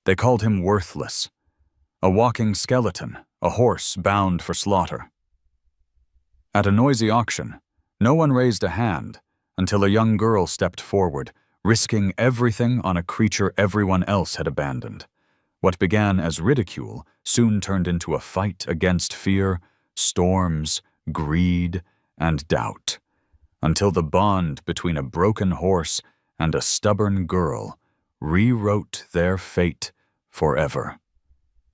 They called him worthless. A walking skeleton, a horse bound for slaughter. At a noisy auction, no one raised a hand until a young girl stepped forward, risking everything on a creature everyone else had abandoned. What began as ridicule soon turned into a fight against fear, storms, greed, and doubt, until the bond between a broken horse and a stubborn girl rewrote their fate forever.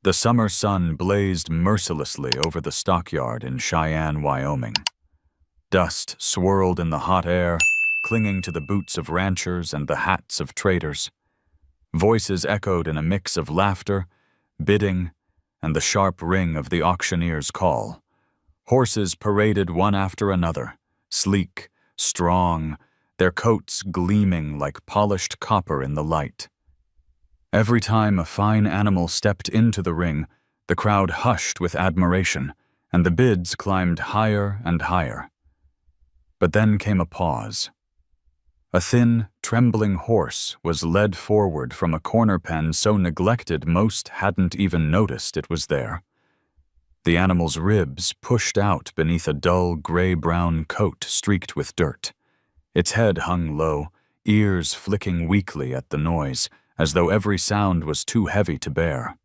The summer sun blazed mercilessly over the stockyard in Cheyenne, Wyoming. Dust swirled in the hot air, clinging to the boots of ranchers and the hats of traders. Voices echoed in a mix of laughter, bidding, and the sharp ring of the auctioneer's call. Horses paraded one after another, sleek, strong, their coats gleaming like polished copper in the light. Every time a fine animal stepped into the ring, the crowd hushed with admiration, and the bids climbed higher and higher. But then came a pause. A thin, trembling horse was led forward from a corner pen so neglected most hadn't even noticed it was there. The animal's ribs pushed out beneath a dull gray-brown coat streaked with dirt. Its head hung low, ears flicking weakly at the noise, as though every sound was too heavy to bear.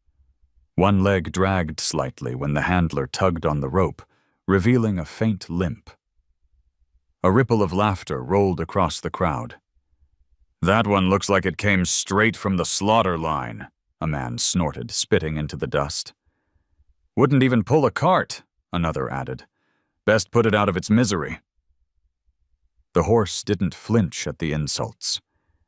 One leg dragged slightly when the handler tugged on the rope, revealing a faint limp. A ripple of laughter rolled across the crowd. "That one looks like it came straight from the slaughter line," a man snorted, spitting into the dust. "Wouldn't even pull a cart," another added. "Best put it out of its misery." The horse didn't flinch at the insults.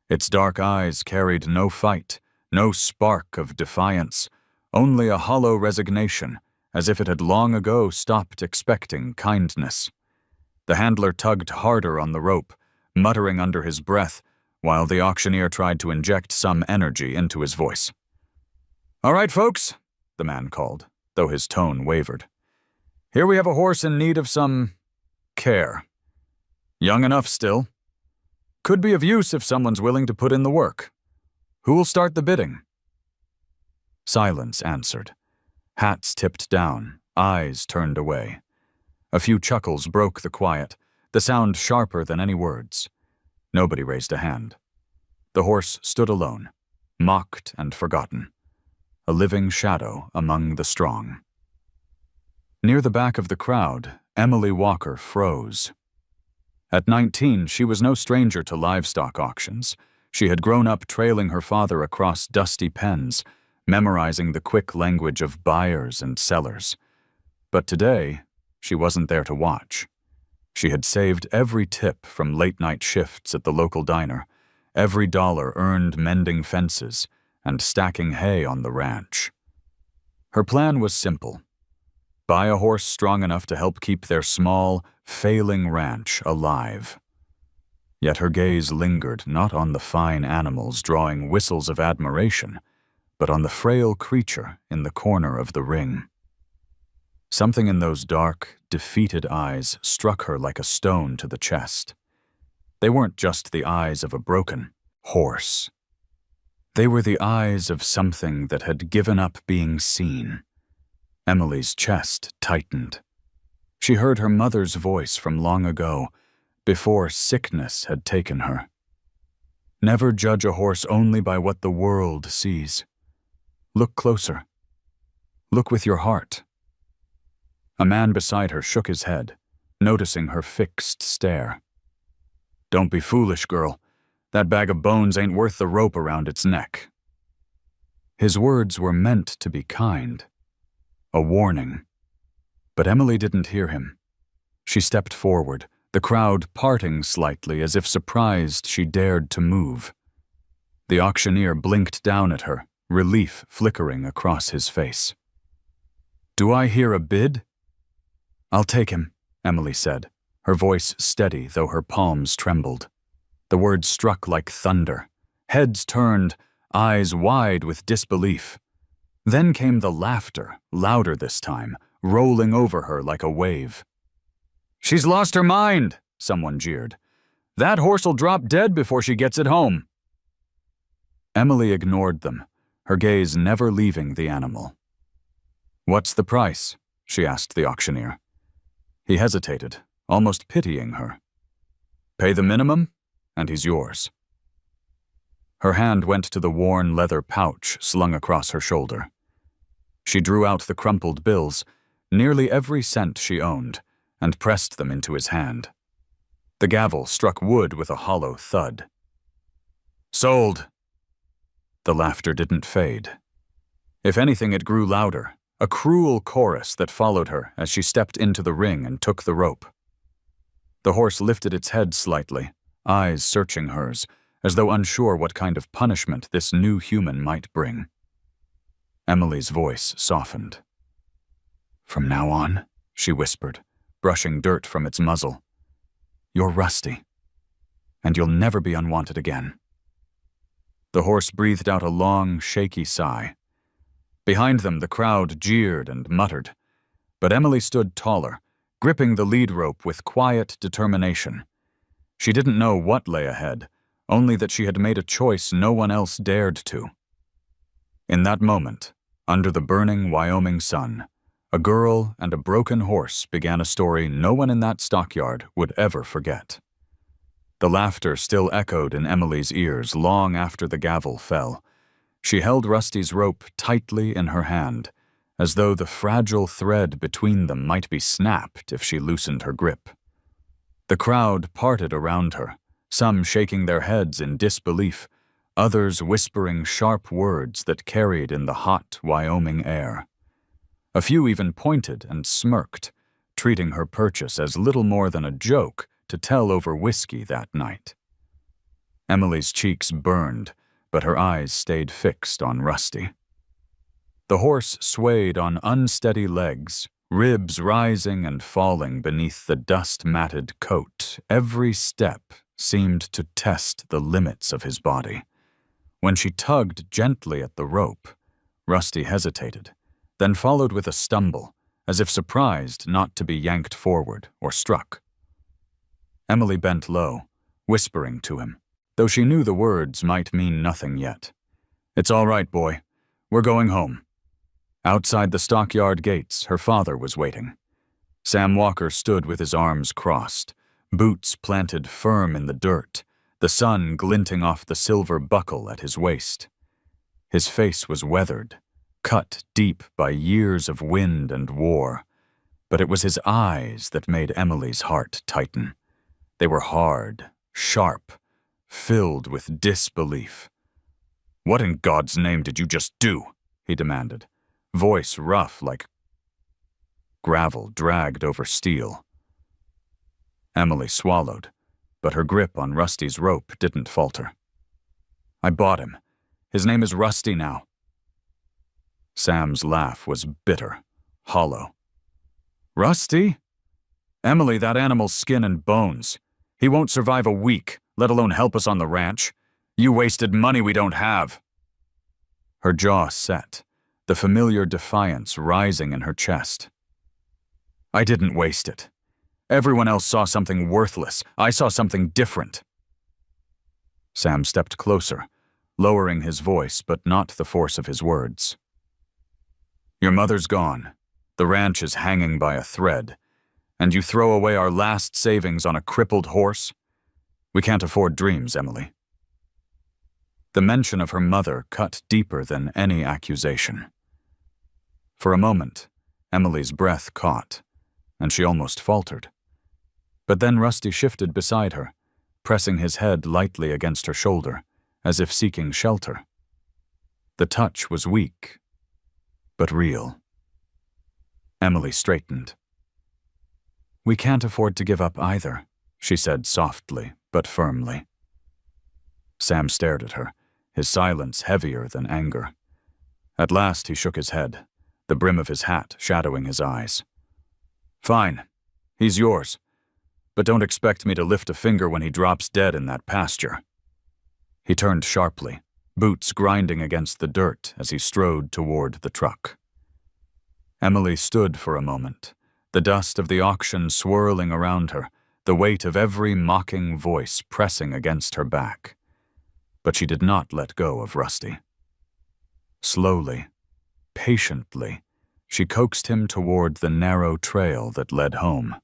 Its dark eyes carried no fight, no spark of defiance, only a hollow resignation, as if it had long ago stopped expecting kindness. The handler tugged harder on the rope, muttering under his breath, while the auctioneer tried to inject some energy into his voice. "All right, folks," the man called, though his tone wavered. "Here we have a horse in need of some care. Young enough still. Could be of use if someone's willing to put in the work. Who will start the bidding?" Silence answered. Hats tipped down, eyes turned away. A few chuckles broke the quiet, the sound sharper than any words. Nobody raised a hand. The horse stood alone, mocked and forgotten, a living shadow among the strong. Near the back of the crowd, Emily Walker froze. At 19, she was no stranger to livestock auctions. She had grown up trailing her father across dusty pens, memorizing the quick language of buyers and sellers. But today, she wasn't there to watch. She had saved every tip from late-night shifts at the local diner, every dollar earned mending fences and stacking hay on the ranch. Her plan was simple: buy a horse strong enough to help keep their small, failing ranch alive. Yet her gaze lingered not on the fine animals drawing whistles of admiration, but on the frail creature in the corner of the ring. Something in those dark, defeated eyes struck her like a stone to the chest. They weren't just the eyes of a broken horse. They were the eyes of something that had given up being seen. Emily's chest tightened. She heard her mother's voice from long ago, before sickness had taken her. Never judge a horse only by what the world sees. Look closer. Look with your heart. A man beside her shook his head, noticing her fixed stare. "Don't be foolish, girl. That bag of bones ain't worth the rope around its neck." His words were meant to be kind, a warning. But Emily didn't hear him. She stepped forward, the crowd parting slightly as if surprised she dared to move. The auctioneer blinked down at her, relief flickering across his face. "Do I hear a bid?" "I'll take him," Emily said, her voice steady though her palms trembled. The words struck like thunder. Heads turned, eyes wide with disbelief. Then came the laughter, louder this time, rolling over her like a wave. "She's lost her mind," someone jeered. "That horse'll drop dead before she gets it home." Emily ignored them, her gaze never leaving the animal. "What's the price?" she asked the auctioneer. He hesitated, almost pitying her. "Pay the minimum, and he's yours." Her hand went to the worn leather pouch slung across her shoulder. She drew out the crumpled bills, nearly every cent she owned, and pressed them into his hand. The gavel struck wood with a hollow thud. "Sold!" The laughter didn't fade. If anything, it grew louder, a cruel chorus that followed her as she stepped into the ring and took the rope. The horse lifted its head slightly, eyes searching hers, as though unsure what kind of punishment this new human might bring. Emily's voice softened. "From now on," she whispered, brushing dirt from its muzzle, "you're Rusty, and you'll never be unwanted again." The horse breathed out a long, shaky sigh. Behind them, the crowd jeered and muttered, but Emily stood taller, gripping the lead rope with quiet determination. She didn't know what lay ahead, only that she had made a choice no one else dared to. In that moment, under the burning Wyoming sun, a girl and a broken horse began a story no one in that stockyard would ever forget. The laughter still echoed in Emily's ears long after the gavel fell. She held Rusty's rope tightly in her hand, as though the fragile thread between them might be snapped if she loosened her grip. The crowd parted around her, some shaking their heads in disbelief, others whispering sharp words that carried in the hot Wyoming air. A few even pointed and smirked, treating her purchase as little more than a joke to tell over whiskey that night. Emily's cheeks burned, but her eyes stayed fixed on Rusty. The horse swayed on unsteady legs, ribs rising and falling beneath the dust-matted coat. Every step seemed to test the limits of his body. When she tugged gently at the rope, Rusty hesitated, then followed with a stumble, as if surprised not to be yanked forward or struck. Emily bent low, whispering to him, though she knew the words might mean nothing yet. "It's all right, boy. We're going home." Outside the stockyard gates, her father was waiting. Sam Walker stood with his arms crossed, boots planted firm in the dirt, the sun glinting off the silver buckle at his waist. His face was weathered, cut deep by years of wind and war, but it was his eyes that made Emily's heart tighten. They were hard, sharp, filled with disbelief. "What in God's name did you just do?" he demanded, voice rough like gravel dragged over steel. Emily swallowed, but her grip on Rusty's rope didn't falter. "I bought him. His name is Rusty now." Sam's laugh was bitter, hollow. "Rusty? Emily, that animal's skin and bones. He won't survive a week, let alone help us on the ranch. You wasted money we don't have." Her jaw set, the familiar defiance rising in her chest. "I didn't waste it. Everyone else saw something worthless. I saw something different." Sam stepped closer, lowering his voice but not the force of his words. "Your mother's gone. The ranch is hanging by a thread. And you throw away our last savings on a crippled horse? We can't afford dreams, Emily." The mention of her mother cut deeper than any accusation. For a moment, Emily's breath caught, and she almost faltered. But then Rusty shifted beside her, pressing his head lightly against her shoulder, as if seeking shelter. The touch was weak, but real. Emily straightened. "We can't afford to give up either," she said softly but firmly. Sam stared at her, his silence heavier than anger. At last he shook his head, the brim of his hat shadowing his eyes. "Fine. He's yours. But don't expect me to lift a finger when he drops dead in that pasture." He turned sharply, boots grinding against the dirt as he strode toward the truck. Emily stood for a moment, the dust of the auction swirling around her, the weight of every mocking voice pressing against her back. But she did not let go of Rusty. Slowly, patiently, she coaxed him toward the narrow trail that led home.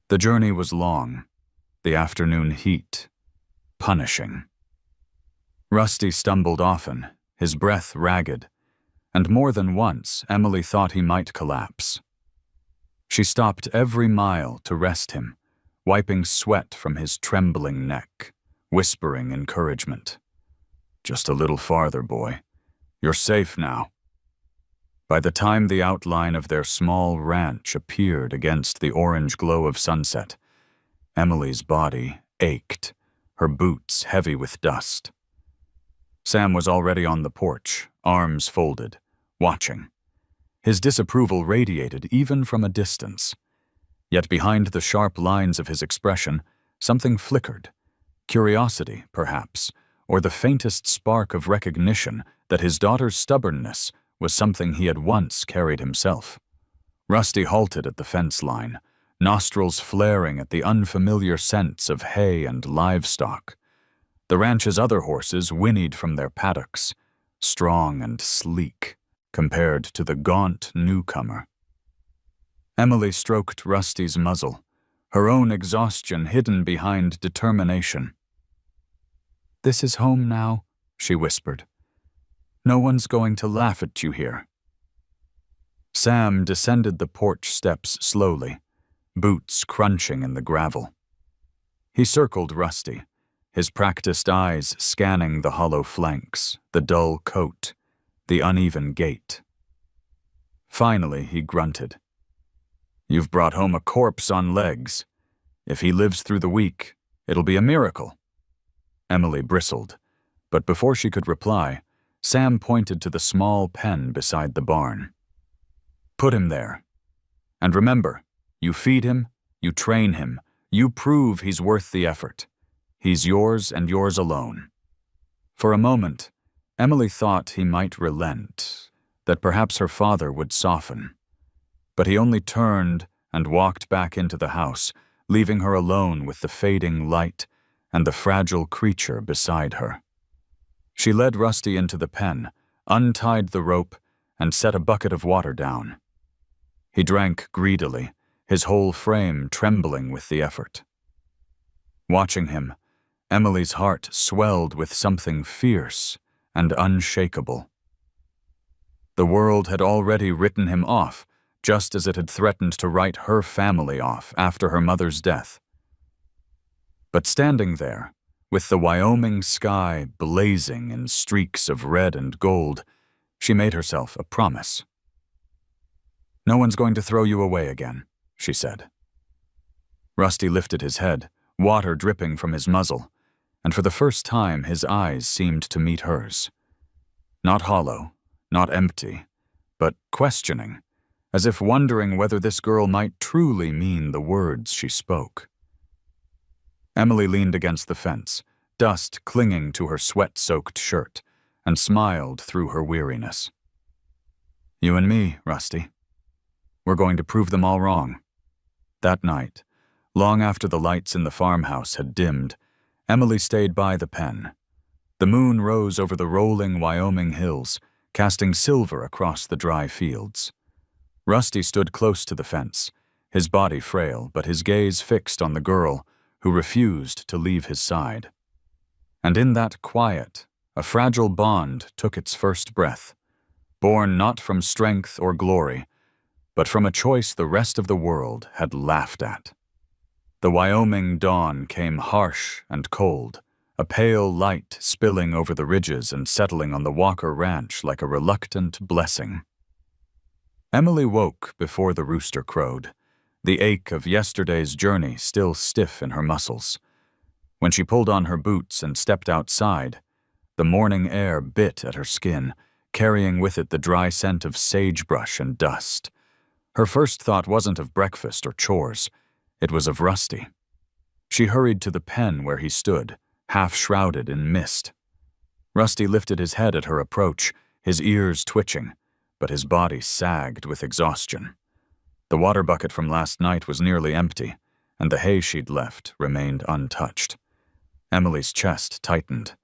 The journey was long, the afternoon heat punishing. Rusty stumbled often, his breath ragged, and more than once Emily thought he might collapse. She stopped every mile to rest him, wiping sweat from his trembling neck, whispering encouragement. "Just a little farther, boy. You're safe now." By the time the outline of their small ranch appeared against the orange glow of sunset, Emily's body ached, her boots heavy with dust. Sam was already on the porch, arms folded, watching. His disapproval radiated even from a distance. Yet behind the sharp lines of his expression, something flickered. Curiosity, perhaps, or the faintest spark of recognition that his daughter's stubbornness was something he had once carried himself. Rusty halted at the fence line, nostrils flaring at the unfamiliar scents of hay and livestock. The ranch's other horses whinnied from their paddocks, strong and sleek, compared to the gaunt newcomer. Emily stroked Rusty's muzzle, her own exhaustion hidden behind determination. "This is home now," she whispered. "No one's going to laugh at you here." Sam descended the porch steps slowly, boots crunching in the gravel. He circled Rusty, his practiced eyes scanning the hollow flanks, the dull coat, the uneven gait. Finally, he grunted. "You've brought home a corpse on legs. If he lives through the week, it'll be a miracle." Emily bristled, but before she could reply, Sam pointed to the small pen beside the barn. "Put him there. And remember, you feed him, you train him, you prove he's worth the effort. He's yours and yours alone." For a moment, Emily thought he might relent, that perhaps her father would soften. But he only turned and walked back into the house, leaving her alone with the fading light and the fragile creature beside her. She led Rusty into the pen, untied the rope, and set a bucket of water down. He drank greedily, his whole frame trembling with the effort. Watching him, Emily's heart swelled with something fierce and unshakable. The world had already written him off, just as it had threatened to write her family off after her mother's death. But standing there, with the Wyoming sky blazing in streaks of red and gold, she made herself a promise. "No one's going to throw you away again," she said. Rusty lifted his head, water dripping from his muzzle, and for the first time his eyes seemed to meet hers. Not hollow, not empty, but questioning, as if wondering whether this girl might truly mean the words she spoke. Emily leaned against the fence, dust clinging to her sweat-soaked shirt, and smiled through her weariness. "You and me, Rusty. We're going to prove them all wrong." That night, long after the lights in the farmhouse had dimmed, Emily stayed by the pen. The moon rose over the rolling Wyoming hills, casting silver across the dry fields. Rusty stood close to the fence, his body frail, but his gaze fixed on the girl, who refused to leave his side. And in that quiet, a fragile bond took its first breath, born not from strength or glory, but from a choice the rest of the world had laughed at. The Wyoming dawn came harsh and cold, a pale light spilling over the ridges and settling on the Walker Ranch like a reluctant blessing. Emily woke before the rooster crowed, the ache of yesterday's journey still stiff in her muscles. When she pulled on her boots and stepped outside, the morning air bit at her skin, carrying with it the dry scent of sagebrush and dust. Her first thought wasn't of breakfast or chores, it was of Rusty. She hurried to the pen where he stood, half shrouded in mist. Rusty lifted his head at her approach, his ears twitching, but his body sagged with exhaustion. The water bucket from last night was nearly empty, and the hay she'd left remained untouched. Emily's chest tightened.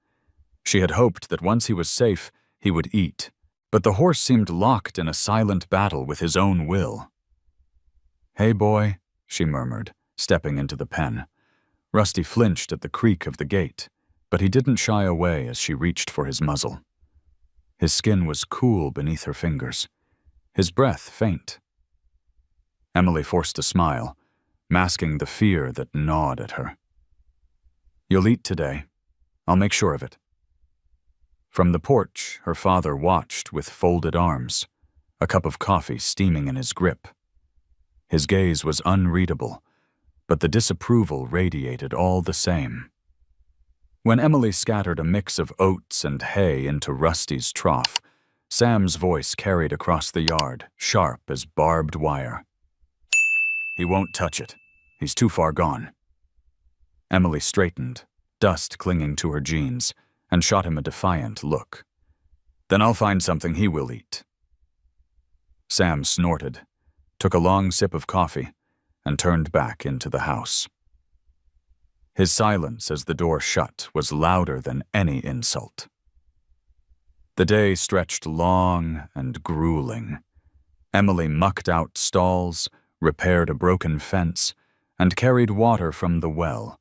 She had hoped that once he was safe, he would eat, but the horse seemed locked in a silent battle with his own will. "Hey, boy," she murmured, stepping into the pen. Rusty flinched at the creak of the gate, but he didn't shy away as she reached for his muzzle. His skin was cool beneath her fingers, his breath faint. Emily forced a smile, masking the fear that gnawed at her. "You'll eat today. I'll make sure of it." From the porch, her father watched with folded arms, a cup of coffee steaming in his grip. His gaze was unreadable, but the disapproval radiated all the same. When Emily scattered a mix of oats and hay into Rusty's trough, Sam's voice carried across the yard, sharp as barbed wire. "He won't touch it. He's too far gone." Emily straightened, dust clinging to her jeans, and shot him a defiant look. "Then I'll find something he will eat." Sam snorted, took a long sip of coffee, and turned back into the house. His silence as the door shut was louder than any insult. The day stretched long and grueling. Emily mucked out stalls, repaired a broken fence, and carried water from the well,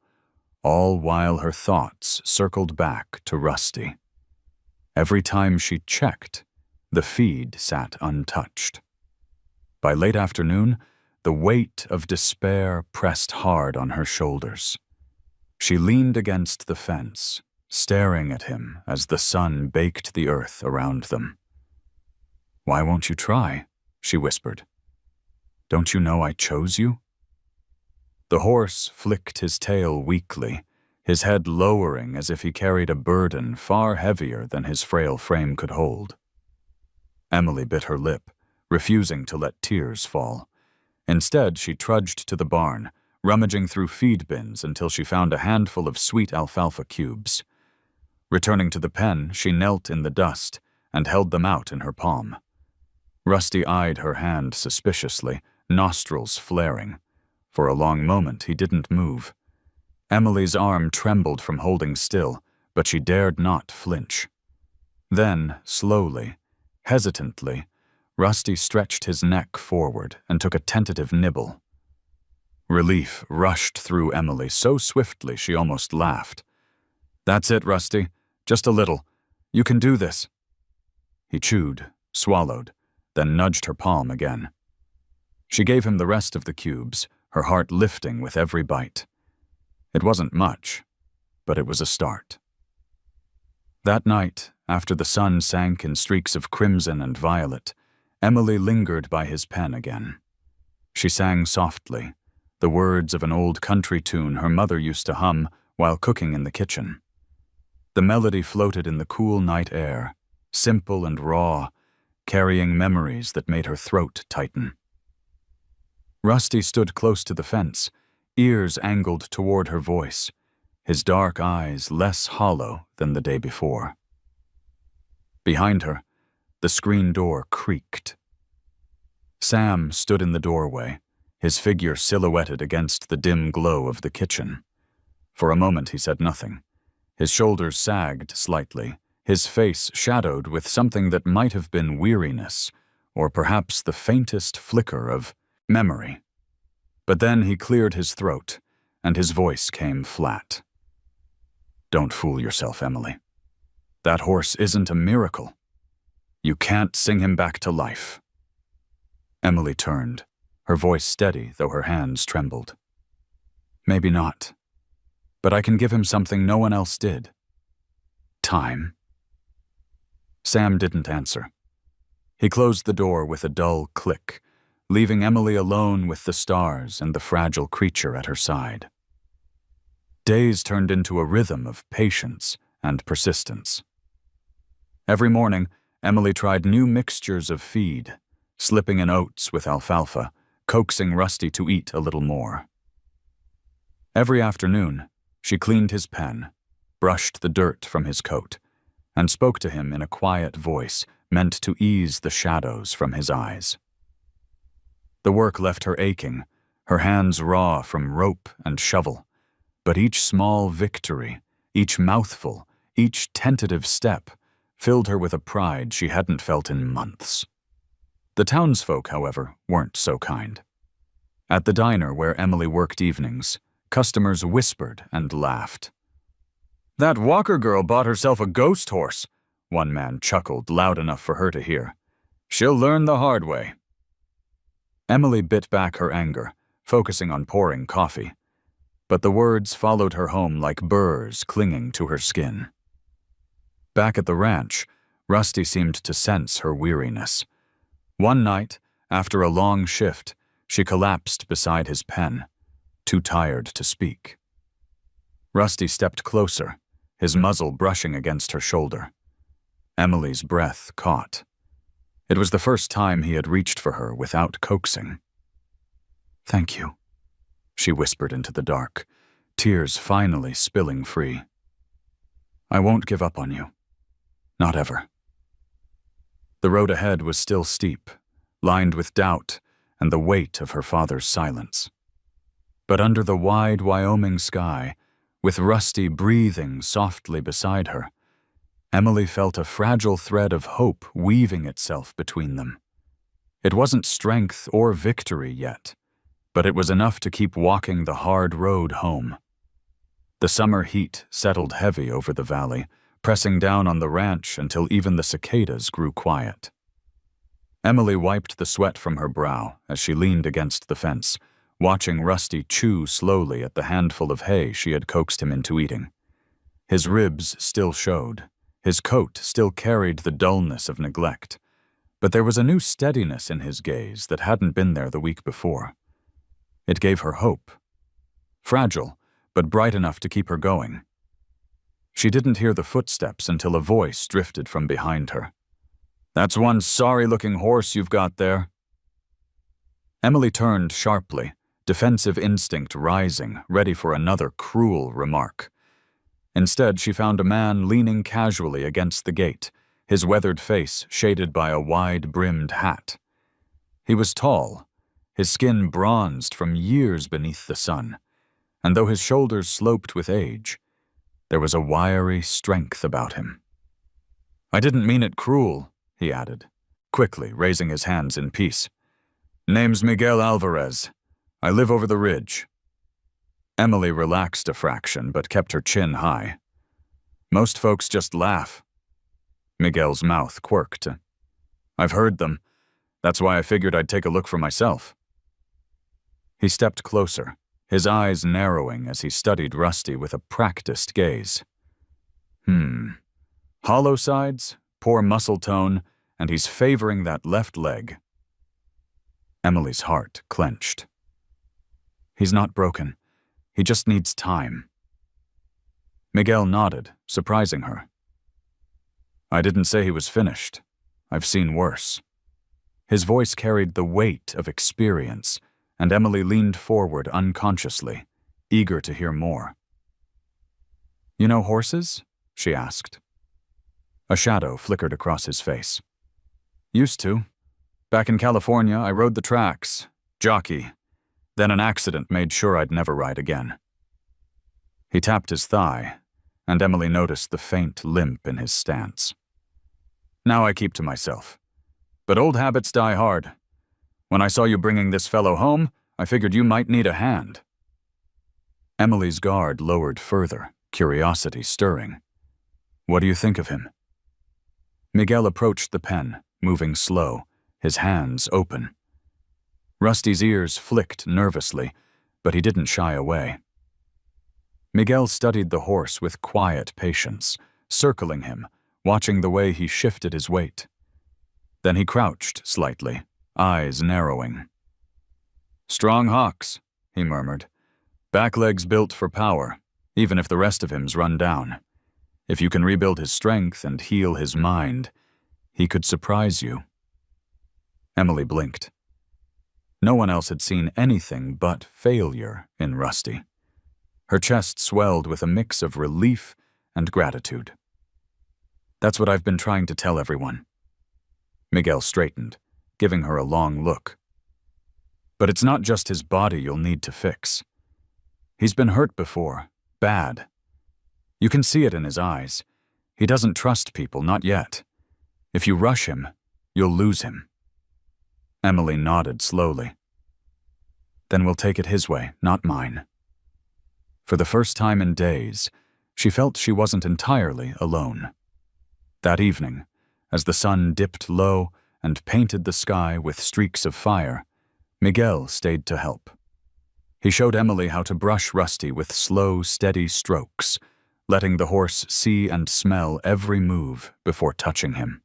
all while her thoughts circled back to Rusty. Every time she checked, the feed sat untouched. By late afternoon, the weight of despair pressed hard on her shoulders. She leaned against the fence, staring at him as the sun baked the earth around them. "Why won't you try?" she whispered. "Don't you know I chose you?" The horse flicked his tail weakly, his head lowering as if he carried a burden far heavier than his frail frame could hold. Emily bit her lip, refusing to let tears fall. Instead, she trudged to the barn, rummaging through feed bins until she found a handful of sweet alfalfa cubes. Returning to the pen, she knelt in the dust and held them out in her palm. Rusty eyed her hand suspiciously, nostrils flaring. For a long moment, he didn't move. Emily's arm trembled from holding still, but she dared not flinch. Then, slowly, hesitantly, Rusty stretched his neck forward and took a tentative nibble. Relief rushed through Emily so swiftly she almost laughed. "That's it, Rusty. Just a little. You can do this." He chewed, swallowed, then nudged her palm again. She gave him the rest of the cubes, her heart lifting with every bite. It wasn't much, but it was a start. That night, after the sun sank in streaks of crimson and violet, Emily lingered by his pen again. She sang softly, the words of an old country tune her mother used to hum while cooking in the kitchen. The melody floated in the cool night air, simple and raw, carrying memories that made her throat tighten. Rusty stood close to the fence, ears angled toward her voice, his dark eyes less hollow than the day before. Behind her, the screen door creaked. Sam stood in the doorway, his figure silhouetted against the dim glow of the kitchen. For a moment he said nothing. His shoulders sagged slightly, his face shadowed with something that might have been weariness, or perhaps the faintest flicker of memory. But then he cleared his throat, and his voice came flat. "Don't fool yourself, Emily. That horse isn't a miracle. You can't sing him back to life." Emily turned, her voice steady though her hands trembled. "Maybe not. But I can give him something no one else did. Time." Sam didn't answer. He closed the door with a dull click, leaving Emily alone with the stars and the fragile creature at her side. Days turned into a rhythm of patience and persistence. Every morning, Emily tried new mixtures of feed, slipping in oats with alfalfa, coaxing Rusty to eat a little more. Every afternoon, she cleaned his pen, brushed the dirt from his coat, and spoke to him in a quiet voice meant to ease the shadows from his eyes. The work left her aching, her hands raw from rope and shovel, but each small victory, each mouthful, each tentative step filled her with a pride she hadn't felt in months. The townsfolk, however, weren't so kind. At the diner where Emily worked evenings, customers whispered and laughed. "That Walker girl bought herself a ghost horse," one man chuckled loud enough for her to hear. "She'll learn the hard way." Emily bit back her anger, focusing on pouring coffee. But the words followed her home like burrs clinging to her skin. Back at the ranch, Rusty seemed to sense her weariness. One night, after a long shift, she collapsed beside his pen, too tired to speak. Rusty stepped closer, his muzzle brushing against her shoulder. Emily's breath caught. It was the first time he had reached for her without coaxing. "Thank you," she whispered into the dark, tears finally spilling free. "I won't give up on you. Not ever." The road ahead was still steep, lined with doubt and the weight of her father's silence. But under the wide Wyoming sky, with Rusty breathing softly beside her, Emily felt a fragile thread of hope weaving itself between them. It wasn't strength or victory yet, but it was enough to keep walking the hard road home. The summer heat settled heavy over the valley, pressing down on the ranch until even the cicadas grew quiet. Emily wiped the sweat from her brow as she leaned against the fence, watching Rusty chew slowly at the handful of hay she had coaxed him into eating. His ribs still showed. His coat still carried the dullness of neglect, but there was a new steadiness in his gaze that hadn't been there the week before. It gave her hope. Fragile, but bright enough to keep her going. She didn't hear the footsteps until a voice drifted from behind her. "That's one sorry-looking horse you've got there." Emily turned sharply, defensive instinct rising, ready for another cruel remark. Instead, she found a man leaning casually against the gate, his weathered face shaded by a wide-brimmed hat. He was tall, his skin bronzed from years beneath the sun, and though his shoulders sloped with age, there was a wiry strength about him. "I didn't mean it cruel," he added, quickly raising his hands in peace. "Name's Miguel Alvarez. I live over the ridge." Emily relaxed a fraction but kept her chin high. "Most folks just laugh." Miguel's mouth quirked. "I've heard them. That's why I figured I'd take a look for myself." He stepped closer, his eyes narrowing as he studied Rusty with a practiced gaze. Hollow sides, poor muscle tone, and he's favoring that left leg. Emily's heart clenched. "He's not broken. He just needs time." Miguel nodded, surprising her. "I didn't say he was finished. I've seen worse." His voice carried the weight of experience, and Emily leaned forward unconsciously, eager to hear more. "You know horses?" she asked. A shadow flickered across his face. "Used to. Back in California, I rode the tracks, jockey. Then an accident made sure I'd never ride again." He tapped his thigh, and Emily noticed the faint limp in his stance. "Now I keep to myself. But old habits die hard. When I saw you bringing this fellow home, I figured you might need a hand." Emily's guard lowered further, curiosity stirring. "What do you think of him?" Miguel approached the pen, moving slow, his hands open. Rusty's ears flicked nervously, but he didn't shy away. Miguel studied the horse with quiet patience, circling him, watching the way he shifted his weight. Then he crouched slightly, eyes narrowing. "Strong hocks," he murmured. "Back legs built for power, even if the rest of him's run down. If you can rebuild his strength and heal his mind, he could surprise you." Emily blinked. No one else had seen anything but failure in Rusty. Her chest swelled with a mix of relief and gratitude. "That's what I've been trying to tell everyone." Miguel straightened, giving her a long look. "But it's not just his body you'll need to fix. He's been hurt before, bad. You can see it in his eyes. He doesn't trust people, not yet. If you rush him, you'll lose him. Emily nodded slowly. Then we'll take it his way, not mine. For the first time in days, she felt she wasn't entirely alone. That evening, as the sun dipped low and painted the sky with streaks of fire, Miguel stayed to help. He showed Emily how to brush Rusty with slow, steady strokes, letting the horse see and smell every move before touching him.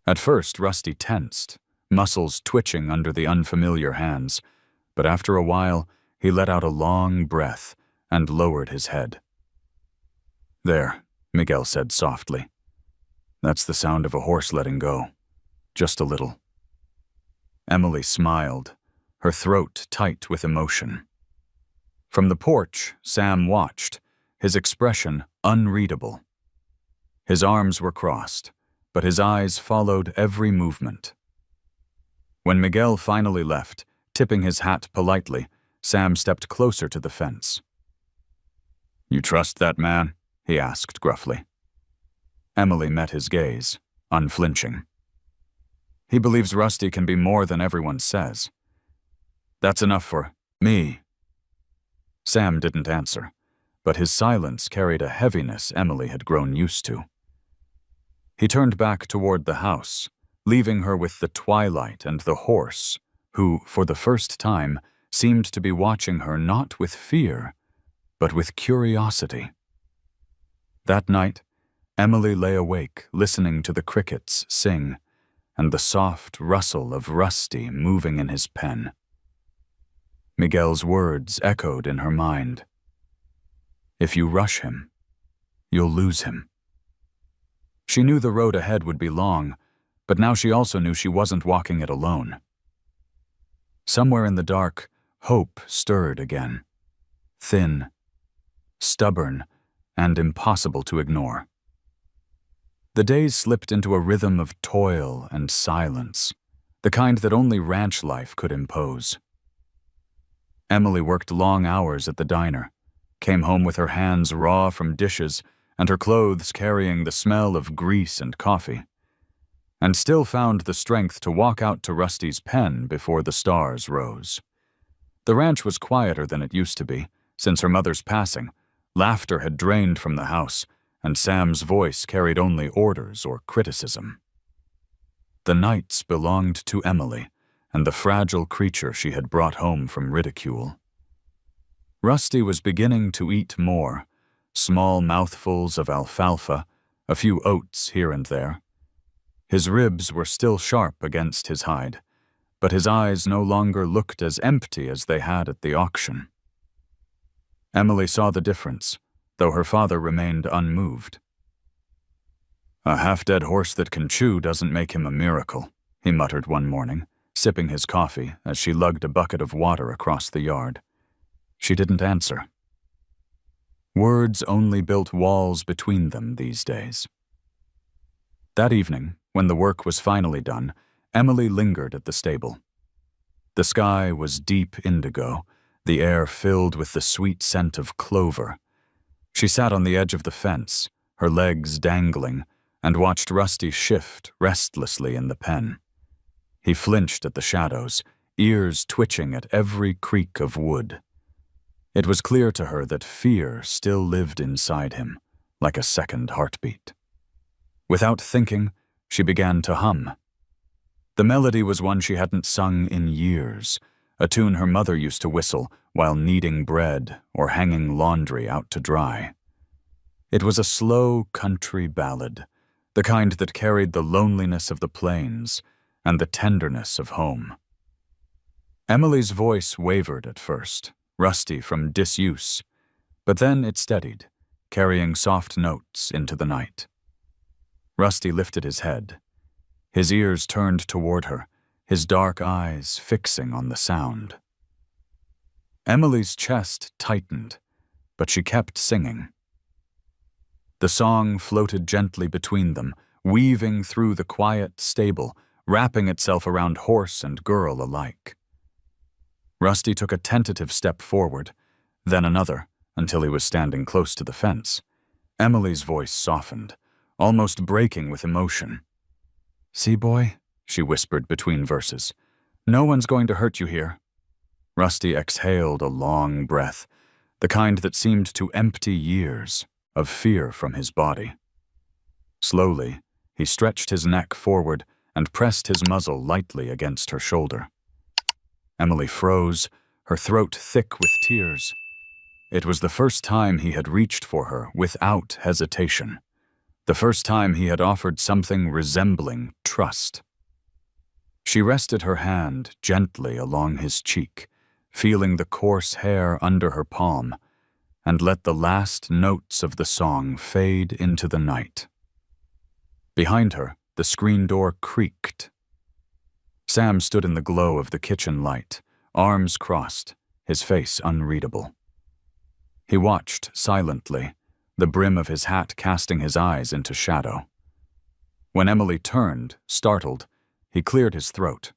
At first, Rusty tensed, muscles twitching under the unfamiliar hands, but after a while, he let out a long breath and lowered his head. "There," Miguel said softly. "That's the sound of a horse letting go. Just a little." Emily smiled, her throat tight with emotion. From the porch, Sam watched, his expression unreadable. His arms were crossed, but his eyes followed every movement. When Miguel finally left, tipping his hat politely, Sam stepped closer to the fence. "You trust that man?" he asked gruffly. Emily met his gaze, unflinching. "He believes Rusty can be more than everyone says. That's enough for me." Sam didn't answer, but his silence carried a heaviness Emily had grown used to. He turned back toward the house, leaving her with the twilight and the horse, who, for the first time, seemed to be watching her not with fear, but with curiosity. That night, Emily lay awake listening to the crickets sing and the soft rustle of Rusty moving in his pen. Miguel's words echoed in her mind. "If you rush him, you'll lose him." She knew the road ahead would be long, but now she also knew she wasn't walking it alone. Somewhere in the dark, hope stirred again. Thin, stubborn, and impossible to ignore. The days slipped into a rhythm of toil and silence, the kind that only ranch life could impose. Emily worked long hours at the diner, came home with her hands raw from dishes and her clothes carrying the smell of grease and coffee, and still found the strength to walk out to Rusty's pen before the stars rose. The ranch was quieter than it used to be. Since her mother's passing, laughter had drained from the house, and Sam's voice carried only orders or criticism. The nights belonged to Emily and the fragile creature she had brought home from ridicule. Rusty was beginning to eat more, small mouthfuls of alfalfa, a few oats here and there. His ribs were still sharp against his hide, but his eyes no longer looked as empty as they had at the auction. Emily saw the difference, though her father remained unmoved. "A half-dead horse that can chew doesn't make him a miracle," he muttered one morning, sipping his coffee as she lugged a bucket of water across the yard. She didn't answer. Words only built walls between them these days. That evening, when the work was finally done, Emily lingered at the stable. The sky was deep indigo, the air filled with the sweet scent of clover. She sat on the edge of the fence, her legs dangling, and watched Rusty shift restlessly in the pen. He flinched at the shadows, ears twitching at every creak of wood. It was clear to her that fear still lived inside him, like a second heartbeat. Without thinking, she began to hum. The melody was one she hadn't sung in years, a tune her mother used to whistle while kneading bread or hanging laundry out to dry. It was a slow country ballad, the kind that carried the loneliness of the plains and the tenderness of home. Emily's voice wavered at first, rusty from disuse, but then it steadied, carrying soft notes into the night. Rusty lifted his head. His ears turned toward her, his dark eyes fixing on the sound. Emily's chest tightened, but she kept singing. The song floated gently between them, weaving through the quiet stable, wrapping itself around horse and girl alike. Rusty took a tentative step forward, then another, until he was standing close to the fence. Emily's voice softened, almost breaking with emotion. "See, boy," she whispered between verses, "no one's going to hurt you here." Rusty exhaled a long breath, the kind that seemed to empty years of fear from his body. Slowly, he stretched his neck forward and pressed his muzzle lightly against her shoulder. Emily froze, her throat thick with tears. It was the first time he had reached for her without hesitation, the first time he had offered something resembling trust. She rested her hand gently along his cheek, feeling the coarse hair under her palm, and let the last notes of the song fade into the night. Behind her, the screen door creaked. Sam stood in the glow of the kitchen light, arms crossed, his face unreadable. He watched silently, the brim of his hat casting his eyes into shadow. When Emily turned, startled, he cleared his throat.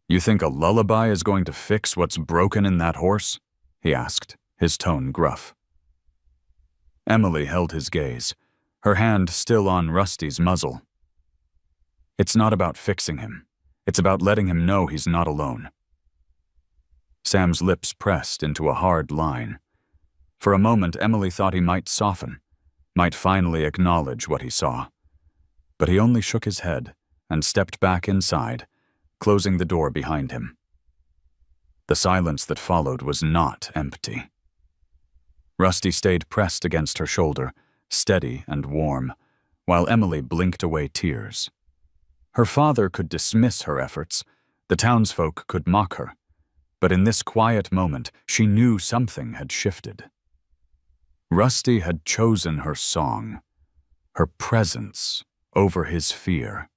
"You think a lullaby is going to fix what's broken in that horse?" he asked, his tone gruff. Emily held his gaze, her hand still on Rusty's muzzle. "It's not about fixing him. It's about letting him know he's not alone." Sam's lips pressed into a hard line. For a moment, Emily thought he might soften, might finally acknowledge what he saw. But he only shook his head and stepped back inside, closing the door behind him. The silence that followed was not empty. Rusty stayed pressed against her shoulder, steady and warm, while Emily blinked away tears. Her father could dismiss her efforts, the townsfolk could mock her, but in this quiet moment, she knew something had shifted. Rusty had chosen her song, her presence over his fear.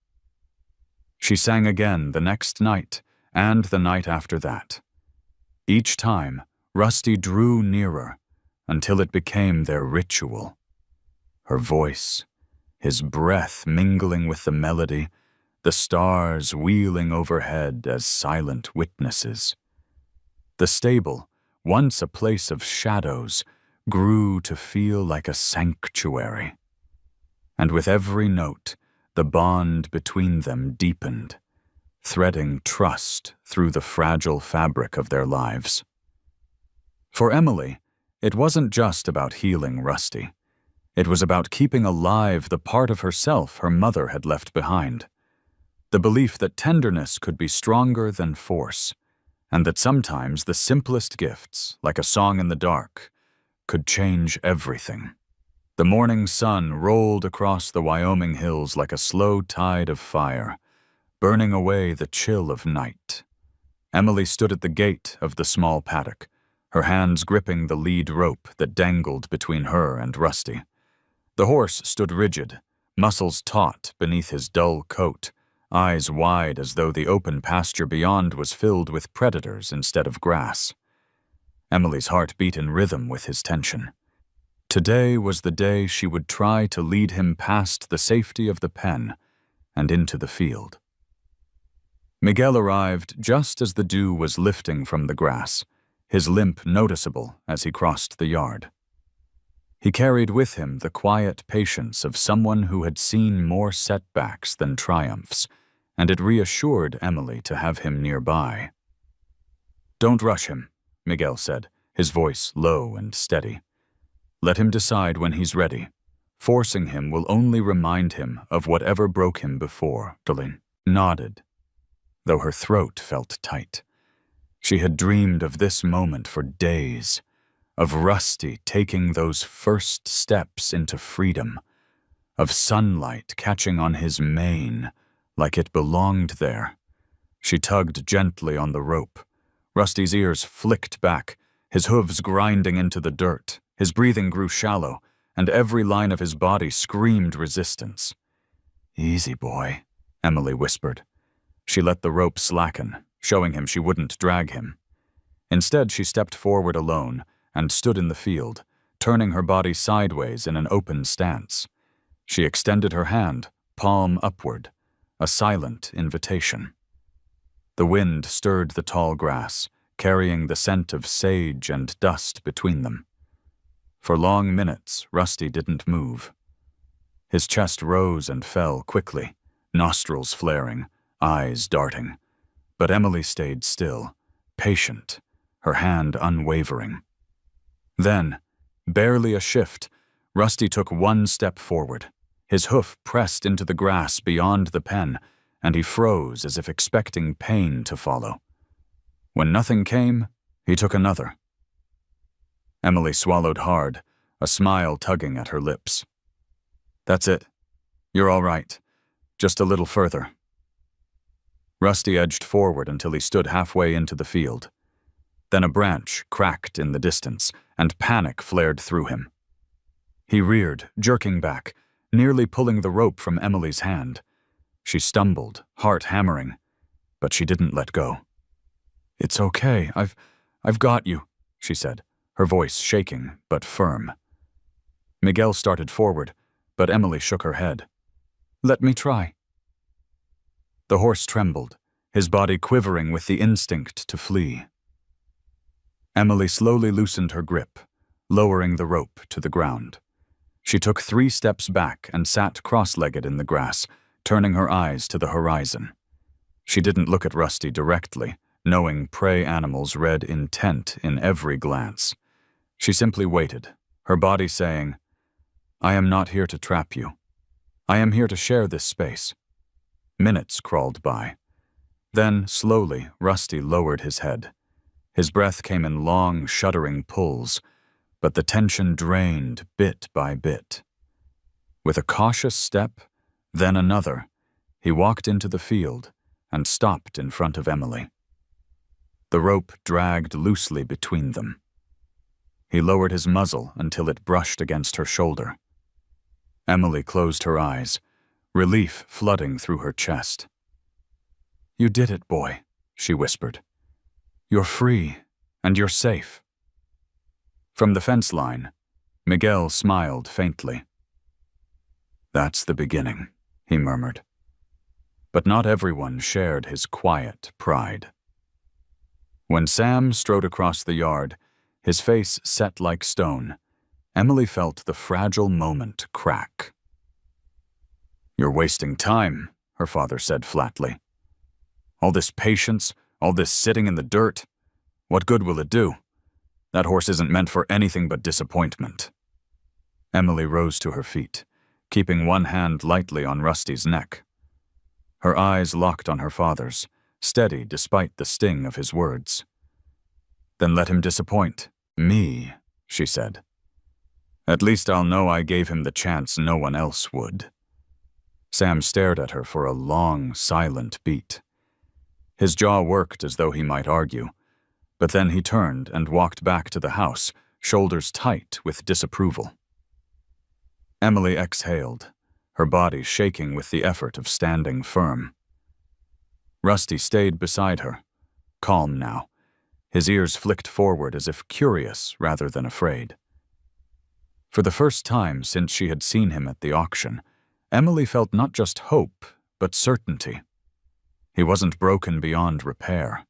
She sang again the next night and the night after that. Each time, Rusty drew nearer until it became their ritual. Her voice, his breath mingling with the melody, the stars wheeling overhead as silent witnesses. The stable, once a place of shadows, grew to feel like a sanctuary. And with every note, the bond between them deepened, threading trust through the fragile fabric of their lives. For Emily, it wasn't just about healing Rusty. It was about keeping alive the part of herself her mother had left behind. The belief that tenderness could be stronger than force, and that sometimes the simplest gifts, like a song in the dark, could change everything. The morning sun rolled across the Wyoming hills like a slow tide of fire, burning away the chill of night. Emily stood at the gate of the small paddock, her hands gripping the lead rope that dangled between her and Rusty. The horse stood rigid, muscles taut beneath his dull coat, eyes wide as though the open pasture beyond was filled with predators instead of grass. Emily's heart beat in rhythm with his tension. Today was the day she would try to lead him past the safety of the pen and into the field. Miguel arrived just as the dew was lifting from the grass, his limp noticeable as he crossed the yard. He carried with him the quiet patience of someone who had seen more setbacks than triumphs, and it reassured Emily to have him nearby. "Don't rush him," Miguel said, his voice low and steady. "Let him decide when he's ready. Forcing him will only remind him of whatever broke him before." Darlene nodded, though her throat felt tight. She had dreamed of this moment for days, of Rusty taking those first steps into freedom, of sunlight catching on his mane like it belonged there. She tugged gently on the rope. Rusty's ears flicked back, his hooves grinding into the dirt. His breathing grew shallow, and every line of his body screamed resistance. "Easy, boy," Emily whispered. She let the rope slacken, showing him she wouldn't drag him. Instead, she stepped forward alone and stood in the field, turning her body sideways in an open stance. She extended her hand, palm upward, a silent invitation. The wind stirred the tall grass, carrying the scent of sage and dust between them. For long minutes, Rusty didn't move. His chest rose and fell quickly, nostrils flaring, eyes darting. But Emily stayed still, patient, her hand unwavering. Then, barely a shift, Rusty took one step forward. His hoof pressed into the grass beyond the pen, and he froze as if expecting pain to follow. When nothing came, he took another. Emily swallowed hard, a smile tugging at her lips. "That's it. You're all right. Just a little further." Rusty edged forward until he stood halfway into the field. Then a branch cracked in the distance, and panic flared through him. He reared, jerking back, nearly pulling the rope from Emily's hand. She stumbled, heart hammering, but she didn't let go. "It's okay. I've got you," she said, her voice shaking but firm. Miguel started forward, but Emily shook her head. "Let me try." The horse trembled, his body quivering with the instinct to flee. Emily slowly loosened her grip, lowering the rope to the ground. She took 3 steps back and sat cross-legged in the grass, turning her eyes to the horizon. She didn't look at Rusty directly, knowing prey animals read intent in every glance. She simply waited, her body saying, "I am not here to trap you. I am here to share this space." Minutes crawled by. Then, slowly, Rusty lowered his head. His breath came in long, shuddering pulls, but the tension drained bit by bit. With a cautious step, then another, he walked into the field and stopped in front of Emily. The rope dragged loosely between them. He lowered his muzzle until it brushed against her shoulder. Emily closed her eyes, relief flooding through her chest. "You did it, boy," she whispered. "You're free, and you're safe." From the fence line, Miguel smiled faintly. "That's the beginning," he murmured. But not everyone shared his quiet pride. When Sam strode across the yard, his face set like stone, Emily felt the fragile moment crack. "You're wasting time," her father said flatly. "All this patience, all this sitting in the dirt, what good will it do? That horse isn't meant for anything but disappointment." Emily rose to her feet, keeping one hand lightly on Rusty's neck. Her eyes locked on her father's, steady despite the sting of his words. "Then let him disappoint me," she said. "At least I'll know I gave him the chance no one else would." Sam stared at her for a long, silent beat. His jaw worked as though he might argue, but then he turned and walked back to the house, shoulders tight with disapproval. Emily exhaled, her body shaking with the effort of standing firm. Rusty stayed beside her, calm now, his ears flicked forward as if curious rather than afraid. For the first time since she had seen him at the auction, Emily felt not just hope, but certainty. He wasn't broken beyond repair.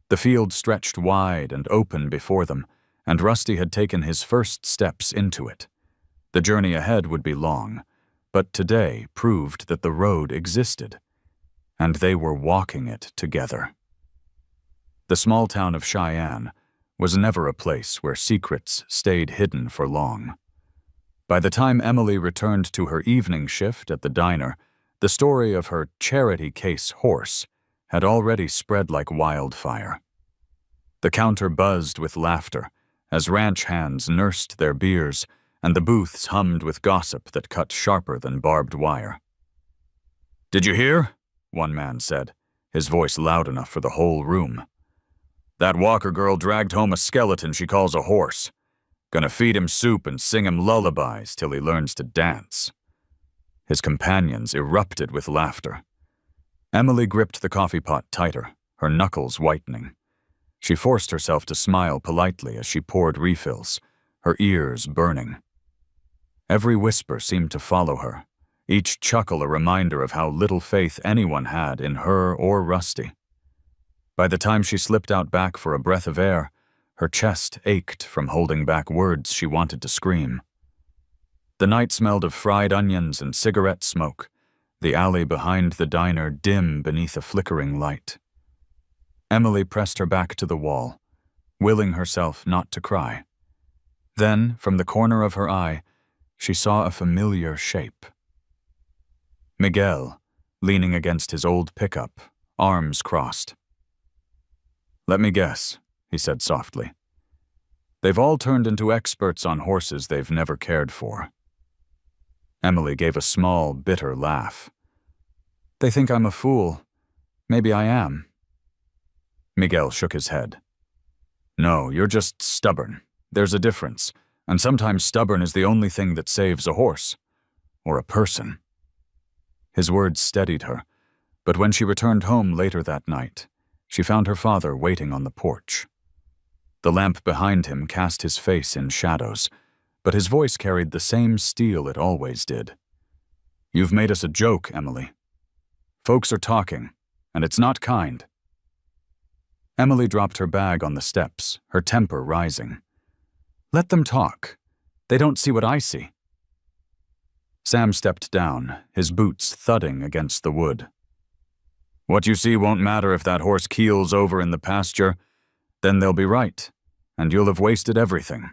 The field stretched wide and open before them, and Rusty had taken his first steps into it. The journey ahead would be long, but today proved that the road existed, and they were walking it together. The small town of Cheyenne was never a place where secrets stayed hidden for long. By the time Emily returned to her evening shift at the diner, the story of her charity case horse had already spread like wildfire. The counter buzzed with laughter as ranch hands nursed their beers and the booths hummed with gossip that cut sharper than barbed wire. "Did you hear?" one man said, his voice loud enough for the whole room. "That Walker girl dragged home a skeleton she calls a horse. Gonna feed him soup and sing him lullabies till he learns to dance." His companions erupted with laughter. Emily gripped the coffee pot tighter, her knuckles whitening. She forced herself to smile politely as she poured refills, her ears burning. Every whisper seemed to follow her, each chuckle a reminder of how little faith anyone had in her or Rusty. By the time she slipped out back for a breath of air, Her chest ached from holding back words she wanted to scream. The night smelled of fried onions and cigarette smoke, the alley behind the diner dim beneath a flickering light. Emily pressed her back to the wall, willing herself not to cry. Then, from the corner of her eye, she saw a familiar shape. Miguel, leaning against his old pickup, arms crossed. "Let me guess," he said softly. "They've all turned into experts on horses they've never cared for." Emily gave a small, bitter laugh. "They think I'm a fool. Maybe I am." Miguel shook his head. "No, you're just stubborn. There's a difference, and sometimes stubborn is the only thing that saves a horse. Or a person." His words steadied her, but when she returned home later that night, she found her father waiting on the porch. The lamp behind him cast his face in shadows, but his voice carried the same steel it always did. "You've made us a joke, Emily. Folks are talking, and it's not kind." Emily dropped her bag on the steps, her temper rising. "Let them talk. They don't see what I see." Sam stepped down, his boots thudding against the wood. "What you see won't matter if that horse keels over in the pasture. Then they'll be right, and you'll have wasted everything."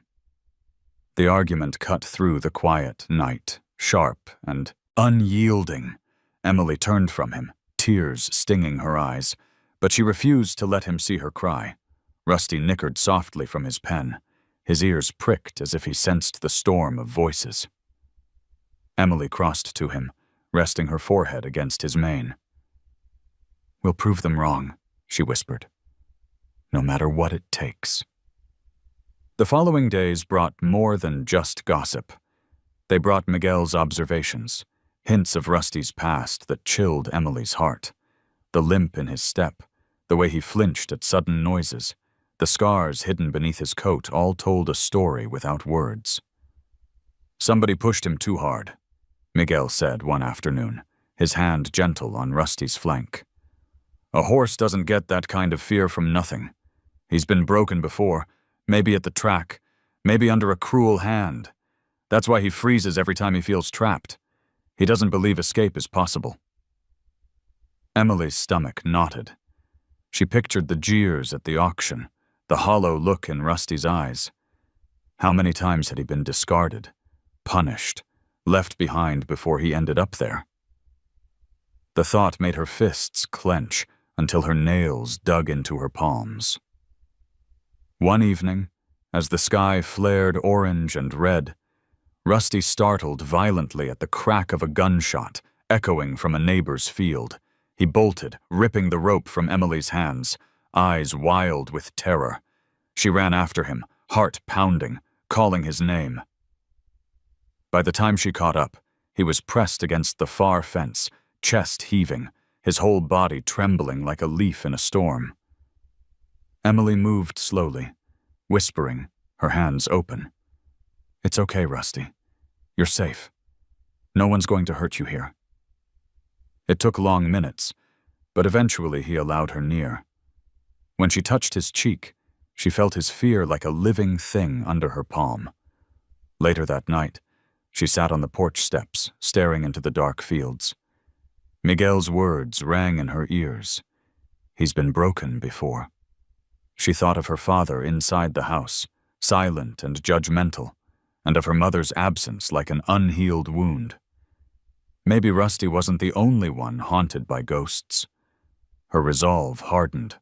The argument cut through the quiet night, sharp and unyielding. Emily turned from him, tears stinging her eyes, but she refused to let him see her cry. Rusty nickered softly from his pen, his ears pricked as if he sensed the storm of voices. Emily crossed to him, resting her forehead against his mane. "We'll prove them wrong," she whispered. "No matter what it takes." The following days brought more than just gossip. They brought Miguel's observations, hints of Rusty's past that chilled Emily's heart. The limp in his step, the way he flinched at sudden noises, the scars hidden beneath his coat all told a story without words. "Somebody pushed him too hard," Miguel said one afternoon, his hand gentle on Rusty's flank. "A horse doesn't get that kind of fear from nothing. He's been broken before, maybe at the track, maybe under a cruel hand. That's why he freezes every time he feels trapped. He doesn't believe escape is possible." Emily's stomach knotted. She pictured the jeers at the auction, the hollow look in Rusty's eyes. How many times had he been discarded, punished, left behind before he ended up there? The thought made her fists clench until her nails dug into her palms. One evening, as the sky flared orange and red, Rusty startled violently at the crack of a gunshot echoing from a neighbor's field. He bolted, ripping the rope from Emily's hands, eyes wild with terror. She ran after him, heart pounding, calling his name. By the time she caught up, he was pressed against the far fence, chest heaving, his whole body trembling like a leaf in a storm. Emily moved slowly, whispering, her hands open. "It's okay, Rusty. You're safe. No one's going to hurt you here." It took long minutes, but eventually he allowed her near. When she touched his cheek, she felt his fear like a living thing under her palm. Later that night, she sat on the porch steps, staring into the dark fields. Miguel's words rang in her ears. He's been broken before. She thought of her father inside the house, silent and judgmental, and of her mother's absence like an unhealed wound. Maybe Rusty wasn't the only one haunted by ghosts. Her resolve hardened.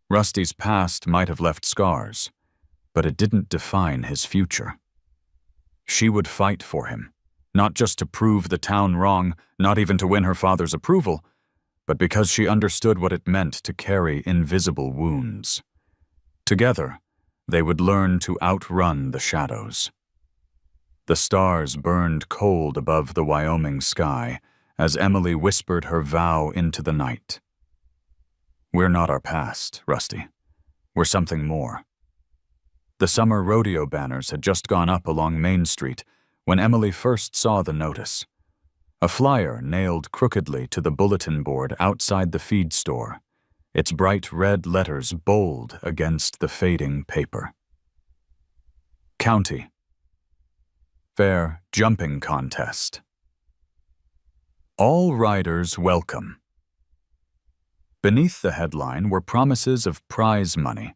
Rusty's past might have left scars, but it didn't define his future. She would fight for him, not just to prove the town wrong, not even to win her father's approval, but because she understood what it meant to carry invisible wounds. Together, they would learn to outrun the shadows. The stars burned cold above the Wyoming sky as Emily whispered her vow into the night. "We're not our past, Rusty. We're something more." The summer rodeo banners had just gone up along Main Street when Emily first saw the notice. A flyer nailed crookedly to the bulletin board outside the feed store. its bright red letters bold against the fading paper. County. Fair jumping contest. All riders welcome. Beneath the headline were promises of prize money,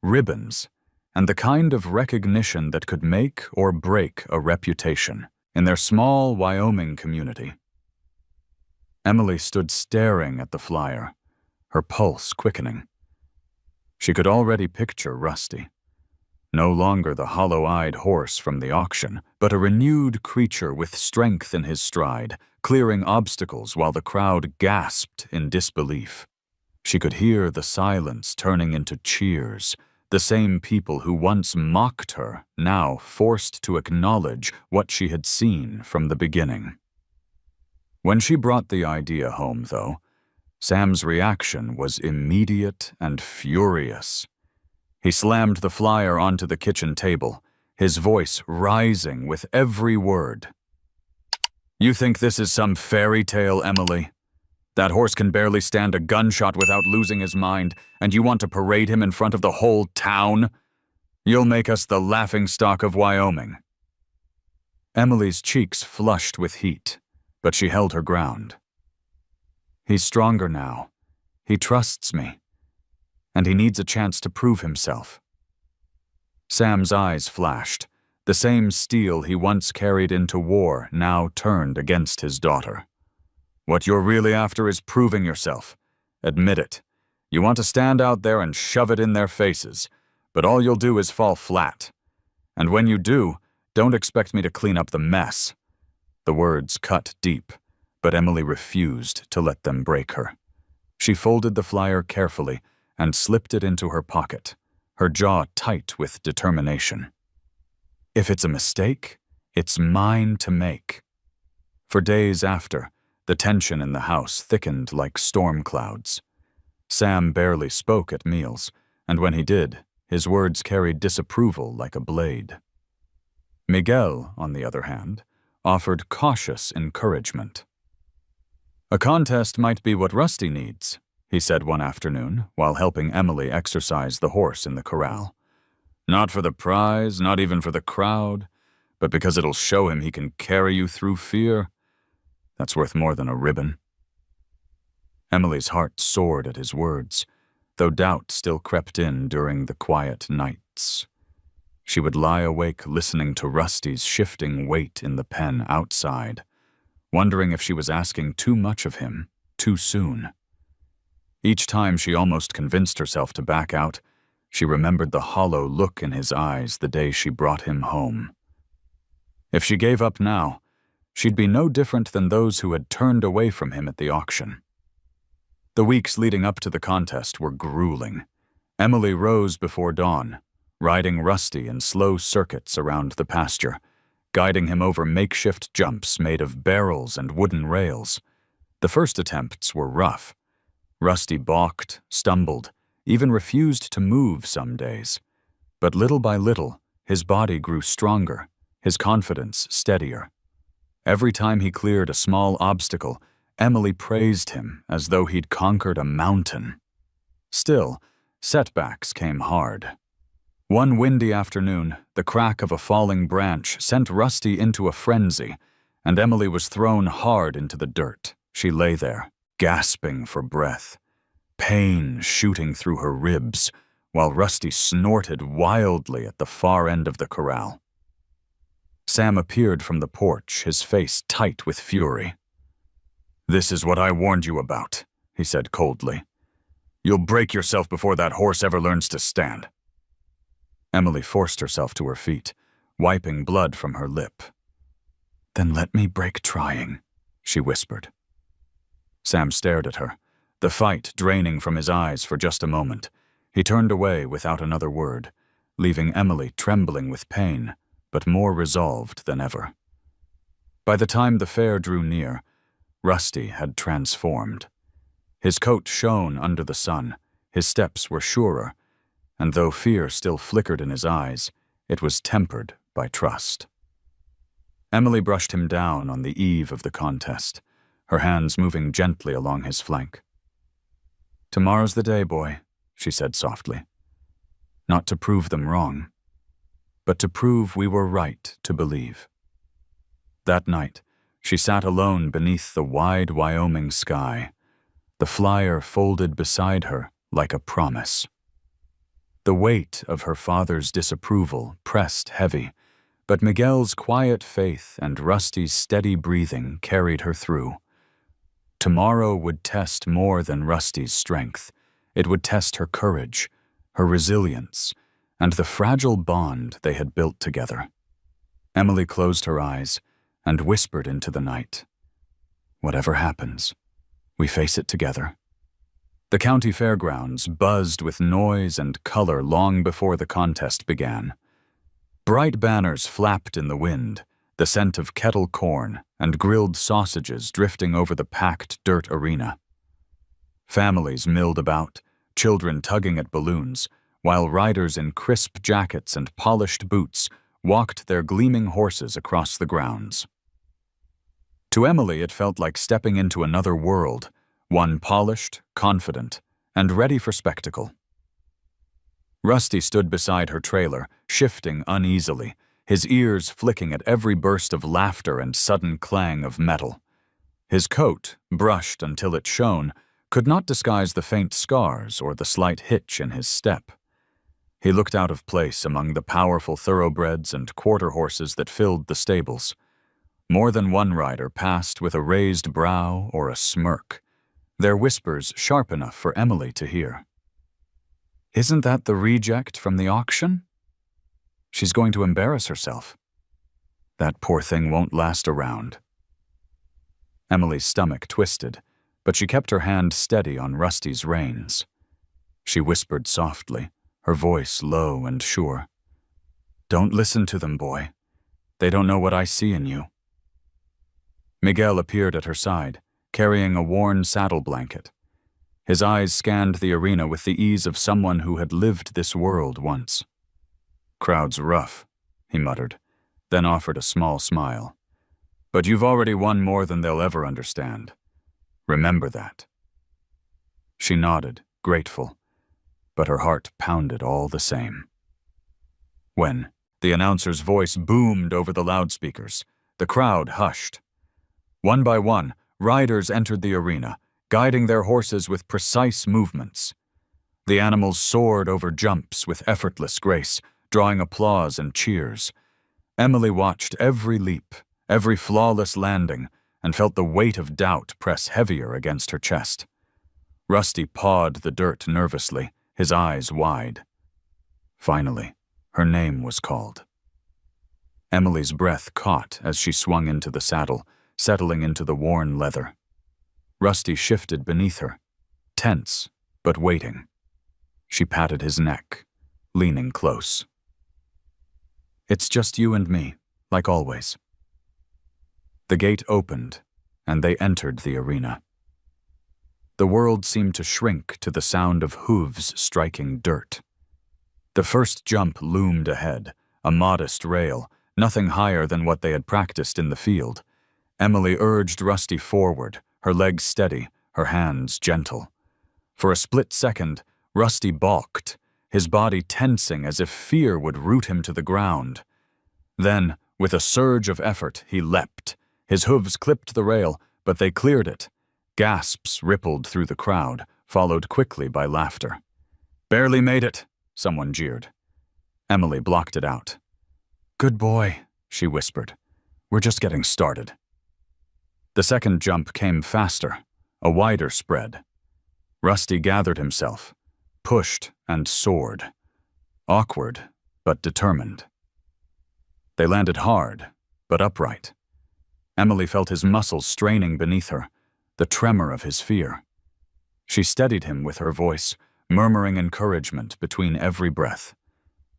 ribbons, and the kind of recognition that could make or break a reputation in their small Wyoming community. Emily stood staring at the flyer, her pulse quickening. She could already picture Rusty. No longer the hollow-eyed horse from the auction, but a renewed creature with strength in his stride, clearing obstacles while the crowd gasped in disbelief. She could hear the silence turning into cheers, the same people who once mocked her, now forced to acknowledge what she had seen from the beginning. When she brought the idea home, though, Sam's reaction was immediate and furious. He slammed the flyer onto the kitchen table, his voice rising with every word. "You think this is some fairy tale, Emily? That horse can barely stand a gunshot without losing his mind, and you want to parade him in front of the whole town? You'll make us the laughingstock of Wyoming." Emily's cheeks flushed with heat, but she held her ground. "He's stronger now. He trusts me. And he needs a chance to prove himself." Sam's eyes flashed. The same steel he once carried into war now turned against his daughter. "What you're really after is proving yourself. Admit it. You want to stand out there and shove it in their faces, but all you'll do is fall flat. And when you do, don't expect me to clean up the mess." The words cut deep, but Emily refused to let them break her. She folded the flyer carefully and slipped it into her pocket, her jaw tight with determination. "If it's a mistake, it's mine to make." For days after, the tension in the house thickened like storm clouds. Sam barely spoke at meals, and when he did, his words carried disapproval like a blade. Miguel, on the other hand, offered cautious encouragement. "A contest might be what Rusty needs," he said one afternoon while helping Emily exercise the horse in the corral. "Not for the prize, not even for the crowd, but because it'll show him he can carry you through fear. That's worth more than a ribbon." Emily's heart soared at his words, though doubt still crept in during the quiet nights. She would lie awake listening to Rusty's shifting weight in the pen outside, wondering if she was asking too much of him too soon. Each time she almost convinced herself to back out, she remembered the hollow look in his eyes the day she brought him home. If she gave up now, she'd be no different than those who had turned away from him at the auction. The weeks leading up to the contest were grueling. Emily rose before dawn, riding Rusty in slow circuits around the pasture, guiding him over makeshift jumps made of barrels and wooden rails. The first attempts were rough. Rusty balked, stumbled, even refused to move some days. But little by little, his body grew stronger, his confidence steadier. Every time he cleared a small obstacle, Emily praised him as though he'd conquered a mountain. Still, setbacks came hard. One windy afternoon, the crack of a falling branch sent Rusty into a frenzy, and Emily was thrown hard into the dirt. She lay there, gasping for breath, pain shooting through her ribs, while Rusty snorted wildly at the far end of the corral. Sam appeared from the porch, his face tight with fury. "This is what I warned you about," he said coldly. "You'll break yourself before that horse ever learns to stand." Emily forced herself to her feet, wiping blood from her lip. "Then let me break trying," she whispered. Sam stared at her, the fight draining from his eyes for just a moment. He turned away without another word, leaving Emily trembling with pain, but more resolved than ever. By the time the fair drew near, Rusty had transformed. His coat shone under the sun, his steps were surer, and though fear still flickered in his eyes, it was tempered by trust. Emily brushed him down on the eve of the contest, her hands moving gently along his flank. Tomorrow's the day, boy, she said softly. Not to prove them wrong, but to prove we were right to believe. That night, she sat alone beneath the wide Wyoming sky, the flyer folded beside her like a promise. The weight of her father's disapproval pressed heavy, but Miguel's quiet faith and Rusty's steady breathing carried her through. Tomorrow would test more than Rusty's strength. It would test her courage, her resilience, and the fragile bond they had built together. Emily closed her eyes and whispered into the night. Whatever happens, we face it together. The county fairgrounds buzzed with noise and color long before the contest began. Bright banners flapped in the wind, the scent of kettle corn and grilled sausages drifting over the packed dirt arena. Families milled about, children tugging at balloons, while riders in crisp jackets and polished boots walked their gleaming horses across the grounds. To Emily, it felt like stepping into another world, one polished, confident, and ready for spectacle. Rusty stood beside her trailer, shifting uneasily, his ears flicking at every burst of laughter and sudden clang of metal. His coat, brushed until it shone, could not disguise the faint scars or the slight hitch in his step. He looked out of place among the powerful thoroughbreds and quarter horses that filled the stables. More than one rider passed with a raised brow or a smirk, their whispers sharp enough for Emily to hear. Isn't that the reject from the auction? She's going to embarrass herself. That poor thing won't last around. Emily's stomach twisted, but she kept her hand steady on Rusty's reins. She whispered softly, her voice low and sure. Don't listen to them, boy. They don't know what I see in you. Miguel appeared at her side, carrying a worn saddle blanket. His eyes scanned the arena with the ease of someone who had lived this world once. Crowd's rough, he muttered, then offered a small smile. But you've already won more than they'll ever understand. Remember that. She nodded, grateful, but her heart pounded all the same. When the announcer's voice boomed over the loudspeakers, the crowd hushed. One by one, riders entered the arena, guiding their horses with precise movements. The animals soared over jumps with effortless grace, drawing applause and cheers. Emily watched every leap, every flawless landing, and felt the weight of doubt press heavier against her chest. Rusty pawed the dirt nervously, his eyes wide. Finally, her name was called. Emily's breath caught as she swung into the saddle, settling into the worn leather. Rusty shifted beneath her, tense but waiting. She patted his neck, leaning close. It's just you and me, like always. The gate opened, and they entered the arena. The world seemed to shrink to the sound of hooves striking dirt. The first jump loomed ahead, a modest rail, nothing higher than what they had practiced in the field. Emily urged Rusty forward, her legs steady, her hands gentle. For a split second, Rusty balked, his body tensing as if fear would root him to the ground. Then, with a surge of effort, he leapt. His hooves clipped the rail, but they cleared it. Gasps rippled through the crowd, followed quickly by laughter. Barely made it, someone jeered. Emily blocked it out. Good boy, she whispered. We're just getting started. The second jump came faster, a wider spread. Rusty gathered himself, pushed and soared. Awkward, but determined. They landed hard, but upright. Emily felt his muscles straining beneath her, the tremor of his fear. She steadied him with her voice, murmuring encouragement between every breath.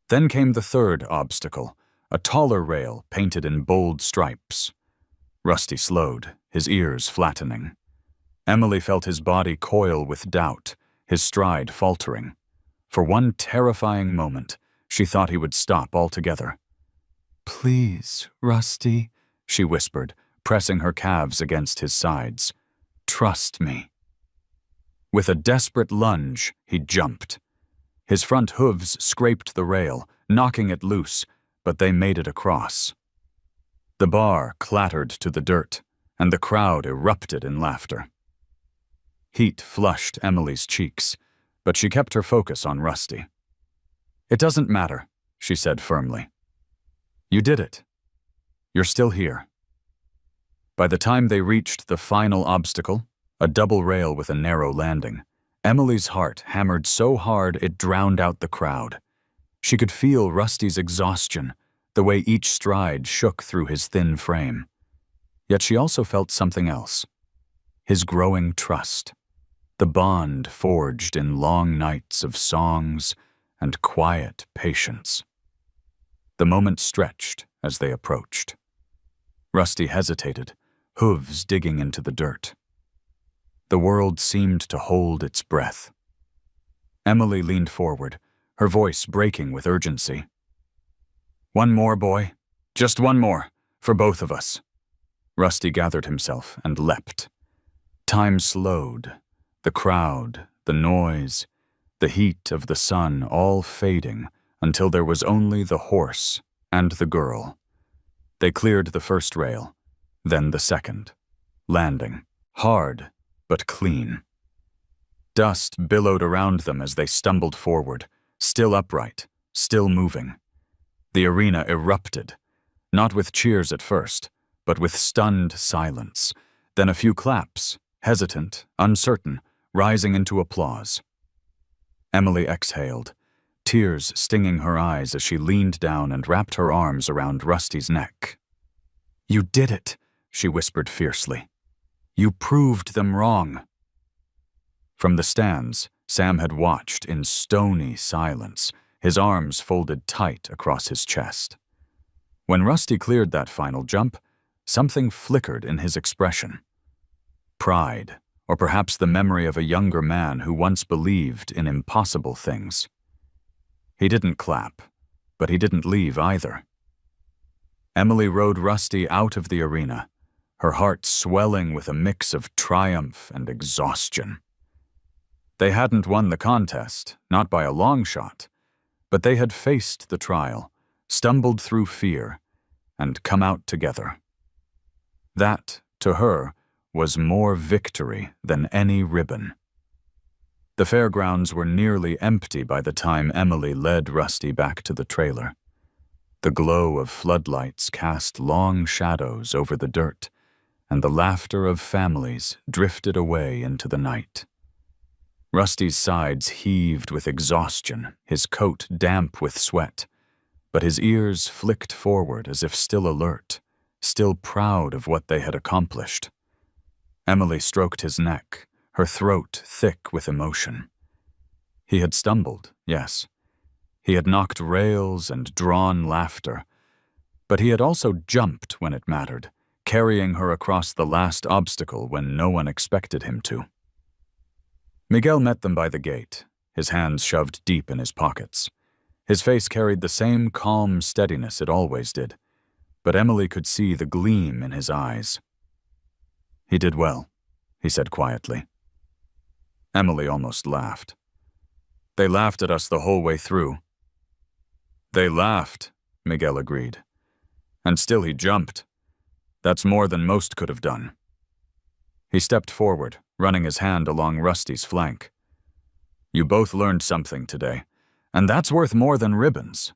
Then came the third obstacle, a taller rail painted in bold stripes. Rusty slowed, his ears flattening. Emily felt his body coil with doubt, his stride faltering. For one terrifying moment, she thought he would stop altogether. Please, Rusty, she whispered, pressing her calves against his sides. Trust me. With a desperate lunge, he jumped. His front hooves scraped the rail, knocking it loose, but they made it across. The bar clattered to the dirt, and the crowd erupted in laughter. Heat flushed Emily's cheeks, but she kept her focus on Rusty. "It doesn't matter," she said firmly. "You did it. You're still here." By the time they reached the final obstacle, a double rail with a narrow landing, Emily's heart hammered so hard it drowned out the crowd. She could feel Rusty's exhaustion, the way each stride shook through his thin frame. Yet she also felt something else. His growing trust. The bond forged in long nights of songs and quiet patience. The moment stretched as they approached. Rusty hesitated, hooves digging into the dirt. The world seemed to hold its breath. Emily leaned forward, her voice breaking with urgency. "One more, boy. Just one more, for both of us." Rusty gathered himself and leapt. Time slowed, the crowd, the noise, the heat of the sun all fading until there was only the horse and the girl. They cleared the first rail, then the second, landing, hard but clean. Dust billowed around them as they stumbled forward, still upright, still moving. The arena erupted, not with cheers at first, but with stunned silence, then a few claps, hesitant, uncertain, rising into applause. Emily exhaled, tears stinging her eyes as she leaned down and wrapped her arms around Rusty's neck. "You did it," she whispered fiercely. "You proved them wrong." From the stands, Sam had watched in stony silence, his arms folded tight across his chest. When Rusty cleared that final jump, something flickered in his expression. Pride, or perhaps the memory of a younger man who once believed in impossible things. He didn't clap, but he didn't leave either. Emily rode Rusty out of the arena, her heart swelling with a mix of triumph and exhaustion. They hadn't won the contest, not by a long shot, but they had faced the trial, stumbled through fear, and come out together. That, to her, was more victory than any ribbon. The fairgrounds were nearly empty by the time Emily led Rusty back to the trailer. The glow of floodlights cast long shadows over the dirt, and the laughter of families drifted away into the night. Rusty's sides heaved with exhaustion, his coat damp with sweat, but his ears flicked forward as if still alert, still proud of what they had accomplished. Emily stroked his neck, her throat thick with emotion. He had stumbled, yes. He had knocked rails and drawn laughter, but he had also jumped when it mattered, carrying her across the last obstacle when no one expected him to. Miguel met them by the gate, his hands shoved deep in his pockets. His face carried the same calm steadiness it always did, but Emily could see the gleam in his eyes. "He did well," he said quietly. Emily almost laughed. "They laughed at us the whole way through." "They laughed," Miguel agreed. "And still he jumped. That's more than most could have done." He stepped forward, running his hand along Rusty's flank. "You both learned something today, and that's worth more than ribbons."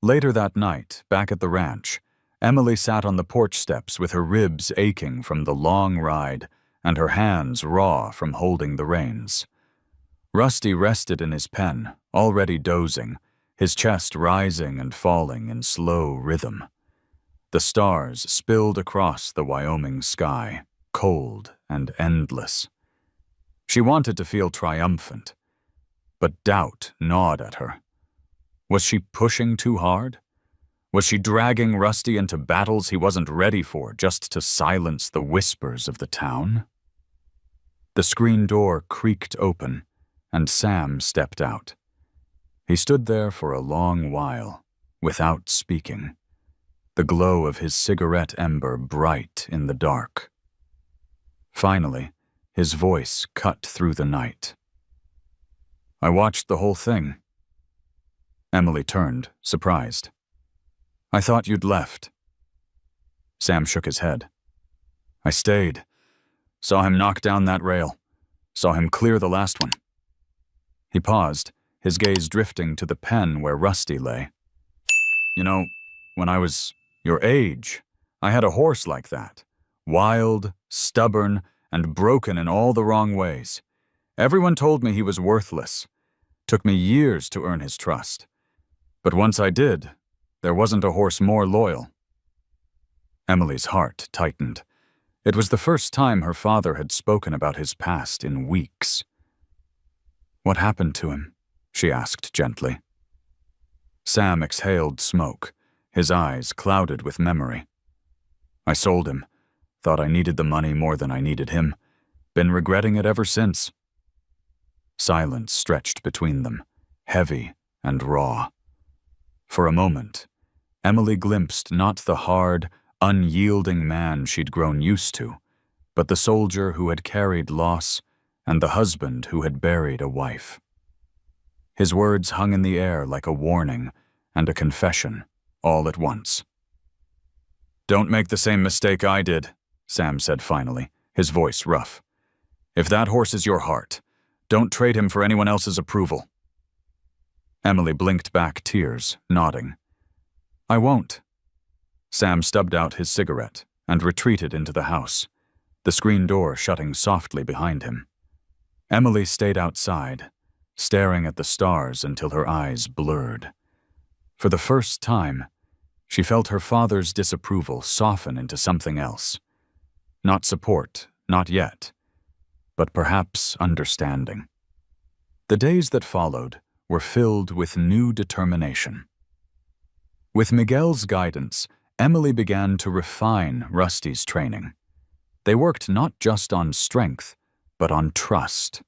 Later that night, back at the ranch, Emily sat on the porch steps with her ribs aching from the long ride and her hands raw from holding the reins. Rusty rested in his pen, already dozing, his chest rising and falling in slow rhythm. The stars spilled across the Wyoming sky, cold and endless. She wanted to feel triumphant, but doubt gnawed at her. Was she pushing too hard? Was she dragging Rusty into battles he wasn't ready for just to silence the whispers of the town? The screen door creaked open, and Sam stepped out. He stood there for a long while, without speaking, the glow of his cigarette ember bright in the dark. Finally, his voice cut through the night. I watched the whole thing. Emily turned, surprised. I thought you'd left. Sam shook his head. I stayed. Saw him knock down that rail. Saw him clear the last one. He paused, his gaze drifting to the pen where Rusty lay. You know, when I was your age, I had a horse like that. Wild, stubborn, and broken in all the wrong ways. Everyone told me he was worthless. Took me years to earn his trust. But once I did, there wasn't a horse more loyal. Emily's heart tightened. It was the first time her father had spoken about his past in weeks. What happened to him? She asked gently. Sam exhaled smoke, his eyes clouded with memory. I sold him. Thought I needed the money more than I needed him. Been regretting it ever since. Silence stretched between them, heavy and raw. For a moment, Emily glimpsed not the hard, unyielding man she'd grown used to, but the soldier who had carried loss and the husband who had buried a wife. His words hung in the air like a warning and a confession, all at once. Don't make the same mistake I did, Sam said finally, his voice rough. If that horse is your heart, don't trade him for anyone else's approval. Emily blinked back tears, nodding. I won't. Sam stubbed out his cigarette and retreated into the house, the screen door shutting softly behind him. Emily stayed outside, staring at the stars until her eyes blurred. For the first time, she felt her father's disapproval soften into something else. Not support, not yet, but perhaps understanding. The days that followed were filled with new determination. With Miguel's guidance, Emily began to refine Rusty's training. They worked not just on strength, but on trust,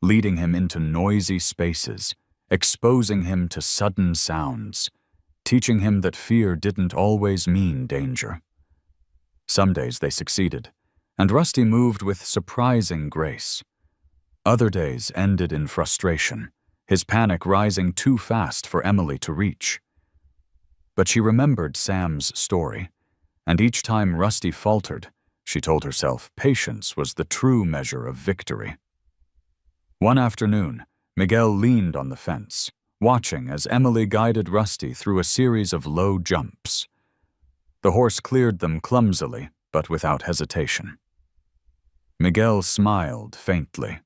leading him into noisy spaces, exposing him to sudden sounds, teaching him that fear didn't always mean danger. Some days they succeeded, and Rusty moved with surprising grace. Other days ended in frustration, his panic rising too fast for Emily to reach. But she remembered Sam's story, and each time Rusty faltered, she told herself patience was the true measure of victory. One afternoon, Miguel leaned on the fence, watching as Emily guided Rusty through a series of low jumps. The horse cleared them clumsily, but without hesitation. Miguel smiled faintly.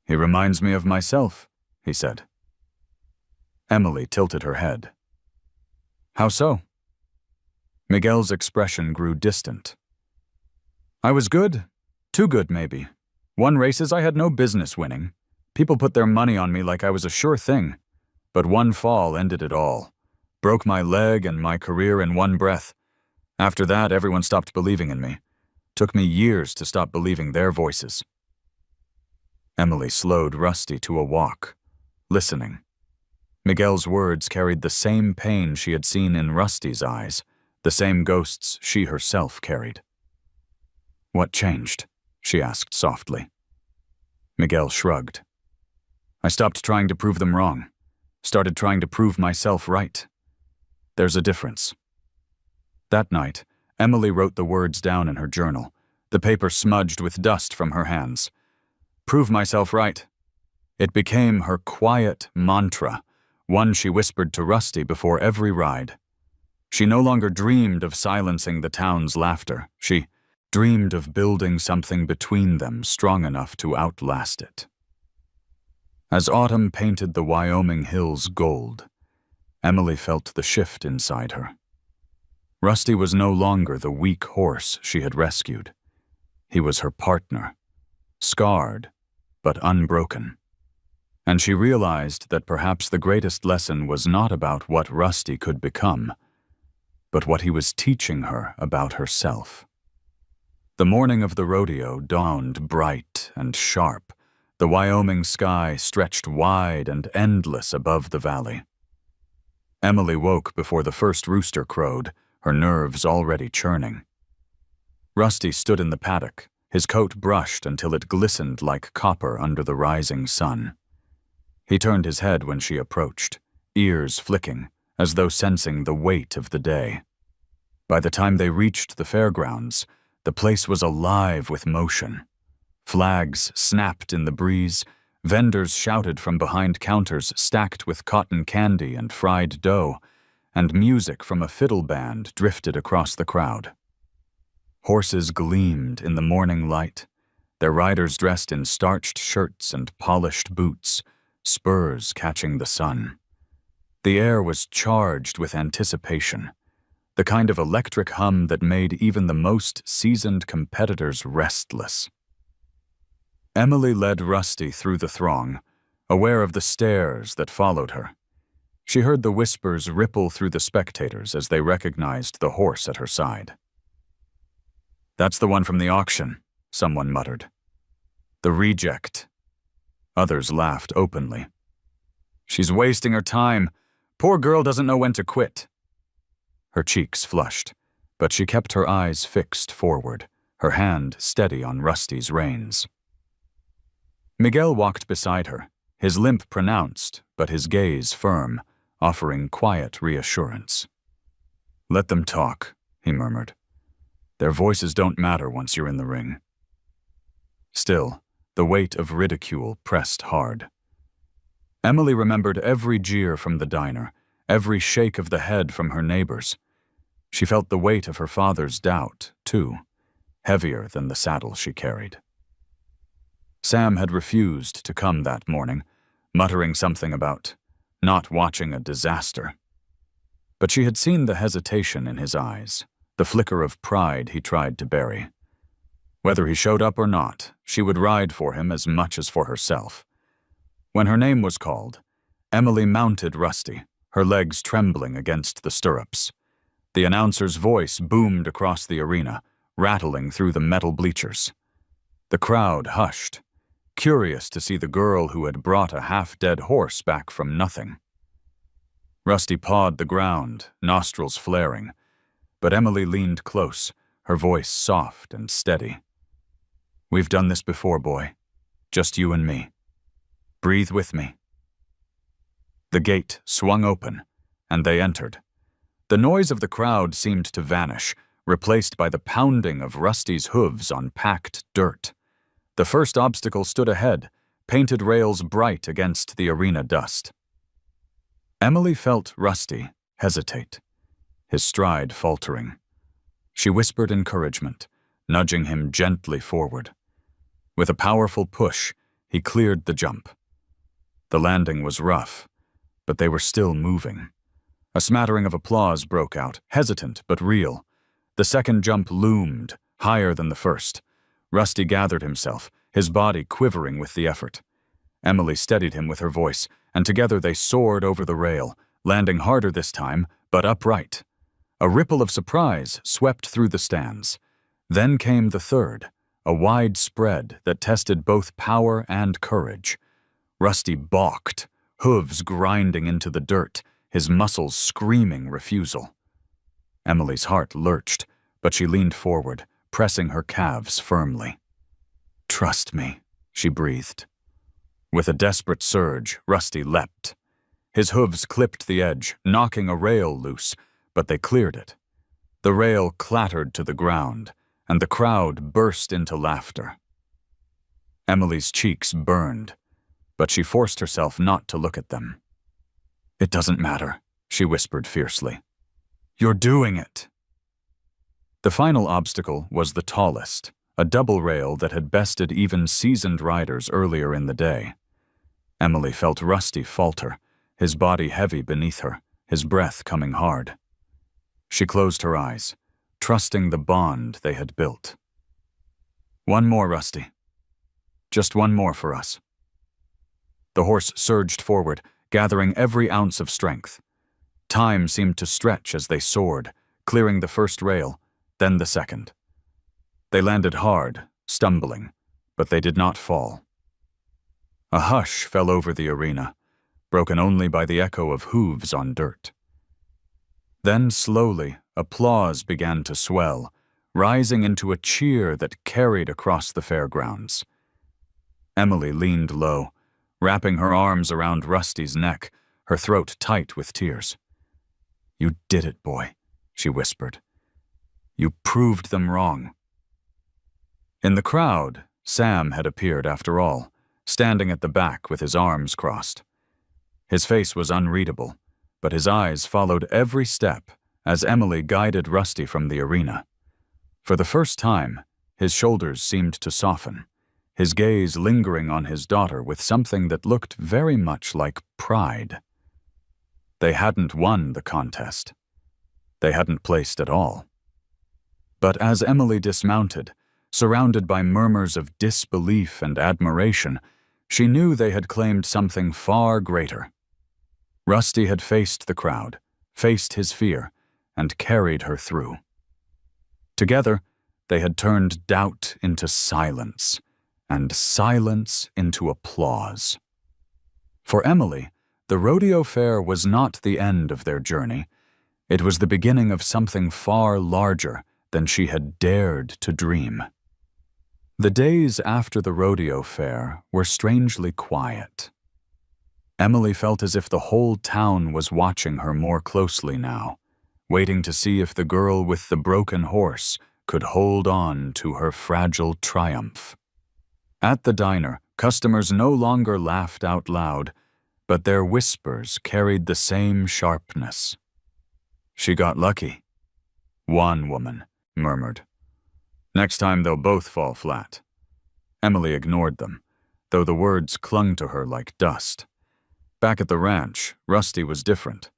He reminds me of myself, he said. Emily tilted her head. How so? Miguel's expression grew distant. I was good. Too good, maybe. Won races I had no business winning. People put their money on me like I was a sure thing. But one fall ended it all. Broke my leg and my career in one breath. After that, everyone stopped believing in me. Took me years to stop believing their voices. Emily slowed Rusty to a walk, listening. Miguel's words carried the same pain she had seen in Rusty's eyes, the same ghosts she herself carried. What changed? She asked softly. Miguel shrugged. I stopped trying to prove them wrong. Started trying to prove myself right. There's a difference. That night, Emily wrote the words down in her journal, the paper smudged with dust from her hands. Prove myself right. It became her quiet mantra, one she whispered to Rusty before every ride. She no longer dreamed of silencing the town's laughter. She dreamed of building something between them strong enough to outlast it. As autumn painted the Wyoming hills gold, Emily felt the shift inside her. Rusty was no longer the weak horse she had rescued. He was her partner, scarred but unbroken. And she realized that perhaps the greatest lesson was not about what Rusty could become, but what he was teaching her about herself. The morning of the rodeo dawned bright and sharp. The Wyoming sky stretched wide and endless above the valley. Emily woke before the first rooster crowed, her nerves already churning. Rusty stood in the paddock, his coat brushed until it glistened like copper under the rising sun. He turned his head when she approached, ears flicking, as though sensing the weight of the day. By the time they reached the fairgrounds, the place was alive with motion. Flags snapped in the breeze, vendors shouted from behind counters stacked with cotton candy and fried dough, and music from a fiddle band drifted across the crowd. Horses gleamed in the morning light, their riders dressed in starched shirts and polished boots, spurs catching the sun. The air was charged with anticipation, the kind of electric hum that made even the most seasoned competitors restless. Emily led Rusty through the throng, aware of the stares that followed her. She heard the whispers ripple through the spectators as they recognized the horse at her side. "That's the one from the auction," someone muttered. "The reject." Others laughed openly. "She's wasting her time. Poor girl doesn't know when to quit." Her cheeks flushed, but she kept her eyes fixed forward, her hand steady on Rusty's reins. Miguel walked beside her, his limp pronounced, but his gaze firm, offering quiet reassurance. "Let them talk," he murmured. "Their voices don't matter once you're in the ring." Still, the weight of ridicule pressed hard. Emily remembered every jeer from the diner, every shake of the head from her neighbors. She felt the weight of her father's doubt, too, heavier than the saddle she carried. Sam had refused to come that morning, muttering something about not watching a disaster. But she had seen the hesitation in his eyes, the flicker of pride he tried to bury. Whether he showed up or not, she would ride for him as much as for herself. When her name was called, Emily mounted Rusty, her legs trembling against the stirrups. The announcer's voice boomed across the arena, rattling through the metal bleachers. The crowd hushed, curious to see the girl who had brought a half-dead horse back from nothing. Rusty pawed the ground, nostrils flaring, but Emily leaned close, her voice soft and steady. "We've done this before, boy. Just you and me. Breathe with me." The gate swung open, and they entered. The noise of the crowd seemed to vanish, replaced by the pounding of Rusty's hooves on packed dirt. The first obstacle stood ahead, painted rails bright against the arena dust. Emily felt Rusty hesitate, his stride faltering. She whispered encouragement, nudging him gently forward. With a powerful push, he cleared the jump. The landing was rough, but they were still moving. A smattering of applause broke out, hesitant but real. The second jump loomed, higher than the first. Rusty gathered himself, his body quivering with the effort. Emily steadied him with her voice, and together they soared over the rail, landing harder this time, but upright. A ripple of surprise swept through the stands. Then came the third, a wide spread that tested both power and courage. Rusty balked, hooves grinding into the dirt, his muscles screaming refusal. Emily's heart lurched, but she leaned forward, pressing her calves firmly. "Trust me," she breathed. With a desperate surge, Rusty leapt. His hooves clipped the edge, knocking a rail loose, but they cleared it. The rail clattered to the ground, and the crowd burst into laughter. Emily's cheeks burned, but she forced herself not to look at them. "It doesn't matter," she whispered fiercely. "You're doing it." The final obstacle was the tallest, a double rail that had bested even seasoned riders earlier in the day. Emily felt Rusty falter, his body heavy beneath her, his breath coming hard. She closed her eyes, trusting the bond they had built. "One more, Rusty. Just one more for us." The horse surged forward, gathering every ounce of strength. Time seemed to stretch as they soared, clearing the first rail, then the second. They landed hard, stumbling, but they did not fall. A hush fell over the arena, broken only by the echo of hooves on dirt. Then slowly, applause began to swell, rising into a cheer that carried across the fairgrounds. Emily leaned low, wrapping her arms around Rusty's neck, her throat tight with tears. "You did it, boy," she whispered. "You proved them wrong." In the crowd, Sam had appeared after all, standing at the back with his arms crossed. His face was unreadable, but his eyes followed every step as Emily guided Rusty from the arena. For the first time, his shoulders seemed to soften, his gaze lingering on his daughter with something that looked very much like pride. They hadn't won the contest. They hadn't placed at all. But as Emily dismounted, surrounded by murmurs of disbelief and admiration, she knew they had claimed something far greater. Rusty had faced the crowd, faced his fear, and carried her through. Together, they had turned doubt into silence, and silence into applause. For Emily, the rodeo fair was not the end of their journey. It was the beginning of something far larger than she had dared to dream. The days after the rodeo fair were strangely quiet. Emily felt as if the whole town was watching her more closely now, waiting to see if the girl with the broken horse could hold on to her fragile triumph. At the diner, customers no longer laughed out loud, but their whispers carried the same sharpness. "She got lucky," one woman murmured. "Next time they'll both fall flat." Emily ignored them, though the words clung to her like dust. Back at the ranch, Rusty was different.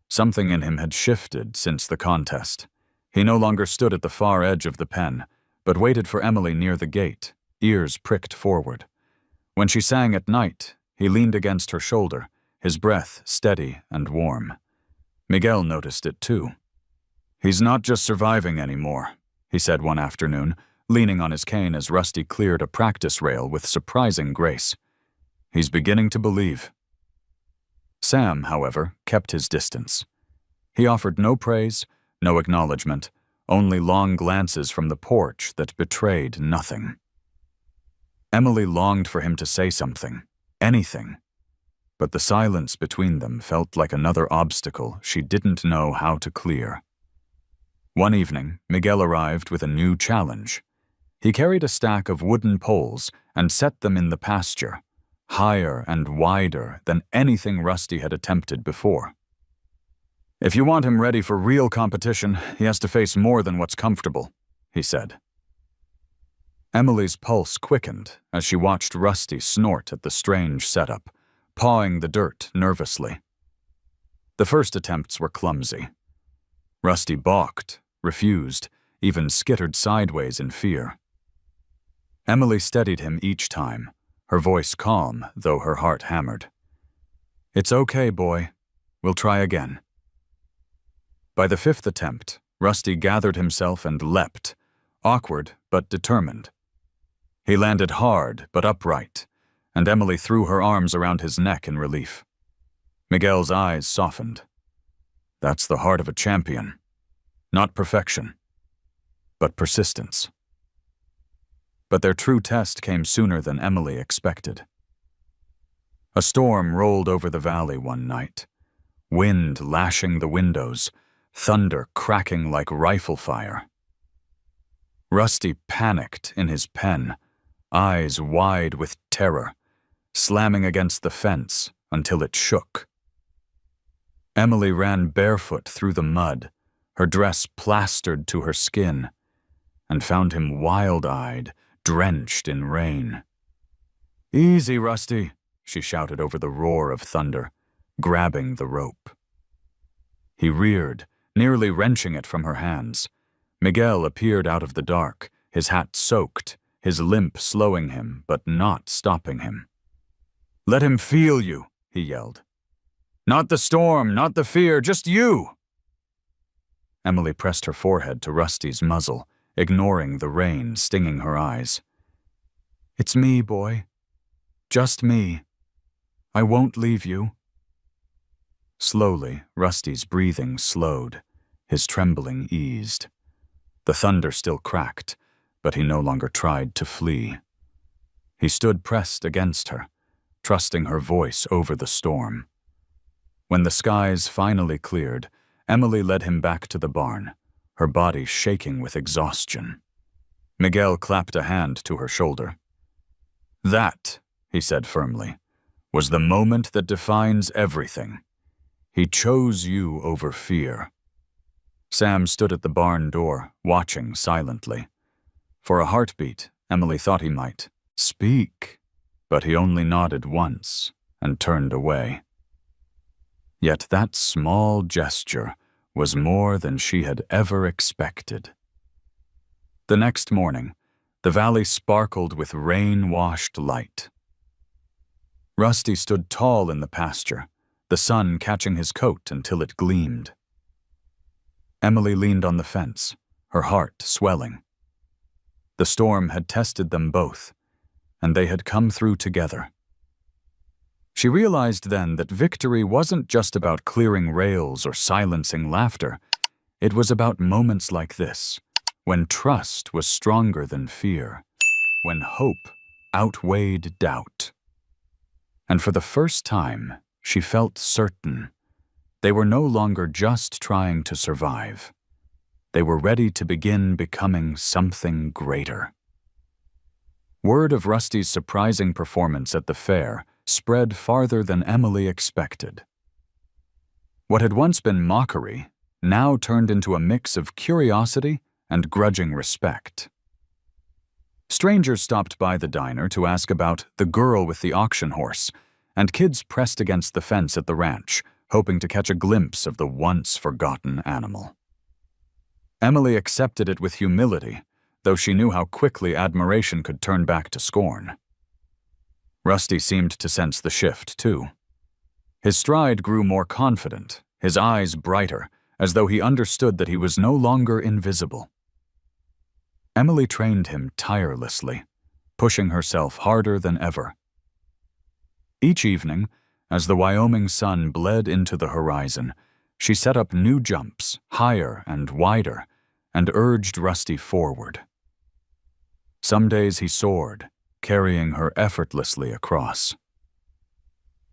Something in him had shifted since the contest. He no longer stood at the far edge of the pen, but waited for Emily near the gate, ears pricked forward. When she sang at night, he leaned against her shoulder, his breath steady and warm. Miguel noticed it too. "He's not just surviving anymore," he said one afternoon, leaning on his cane as Rusty cleared a practice rail with surprising grace. "He's beginning to believe." Sam, however, kept his distance. He offered no praise, no acknowledgement, only long glances from the porch that betrayed nothing. Emily longed for him to say something, anything, but the silence between them felt like another obstacle she didn't know how to clear. One evening, Miguel arrived with a new challenge. He carried a stack of wooden poles and set them in the pasture, higher and wider than anything Rusty had attempted before. "If you want him ready for real competition, he has to face more than what's comfortable," he said. Emily's pulse quickened as she watched Rusty snort at the strange setup, pawing the dirt nervously. The first attempts were clumsy. Rusty balked, refused, even skittered sideways in fear. Emily steadied him each time, her voice calm, though her heart hammered. "It's okay, boy. We'll try again." By the fifth attempt, Rusty gathered himself and leapt, awkward but determined. He landed hard but upright, and Emily threw her arms around his neck in relief. Miguel's eyes softened. That's the heart of a champion. Not perfection, but persistence. But their true test came sooner than Emily expected. A storm rolled over the valley one night, wind lashing the windows, thunder cracking like rifle fire. Rusty panicked in his pen, eyes wide with terror, slamming against the fence until it shook. Emily ran barefoot through the mud, her dress plastered to her skin, and found him wild-eyed, drenched in rain. "Easy, Rusty," she shouted over the roar of thunder, grabbing the rope. He reared, nearly wrenching it from her hands. Miguel appeared out of the dark, his hat soaked, his limp slowing him but not stopping him. "Let him feel you," he yelled. "Not the storm, not the fear, just you." Emily pressed her forehead to Rusty's muzzle, ignoring the rain stinging her eyes. "It's me, boy. Just me. I won't leave you." Slowly, Rusty's breathing slowed, his trembling eased. The thunder still cracked, but he no longer tried to flee. He stood pressed against her, trusting her voice over the storm. When the skies finally cleared, Emily led him back to the barn, her body shaking with exhaustion. Miguel clapped a hand to her shoulder. "That," he said firmly, "was the moment that defines everything. He chose you over fear." Sam stood at the barn door, watching silently. For a heartbeat, Emily thought he might speak, but he only nodded once and turned away. Yet that small gesture was more than she had ever expected. The next morning, the valley sparkled with rain-washed light. Rusty stood tall in the pasture, the sun catching his coat until it gleamed. Emily leaned on the fence, her heart swelling. The storm had tested them both, and they had come through together. She realized then that victory wasn't just about clearing rails or silencing laughter. It was about moments like this, when trust was stronger than fear, when hope outweighed doubt. And for the first time, she felt certain. They were no longer just trying to survive. They were ready to begin becoming something greater. Word of Rusty's surprising performance at the fair spread farther than Emily expected. What had once been mockery now turned into a mix of curiosity and grudging respect. Strangers stopped by the diner to ask about the girl with the auction horse, and kids pressed against the fence at the ranch, hoping to catch a glimpse of the once-forgotten animal. Emily accepted it with humility, though she knew how quickly admiration could turn back to scorn. Rusty seemed to sense the shift, too. His stride grew more confident, his eyes brighter, as though he understood that he was no longer invisible. Emily trained him tirelessly, pushing herself harder than ever. Each evening, as the Wyoming sun bled into the horizon, she set up new jumps, higher and wider, and urged Rusty forward. Some days he soared, carrying her effortlessly across.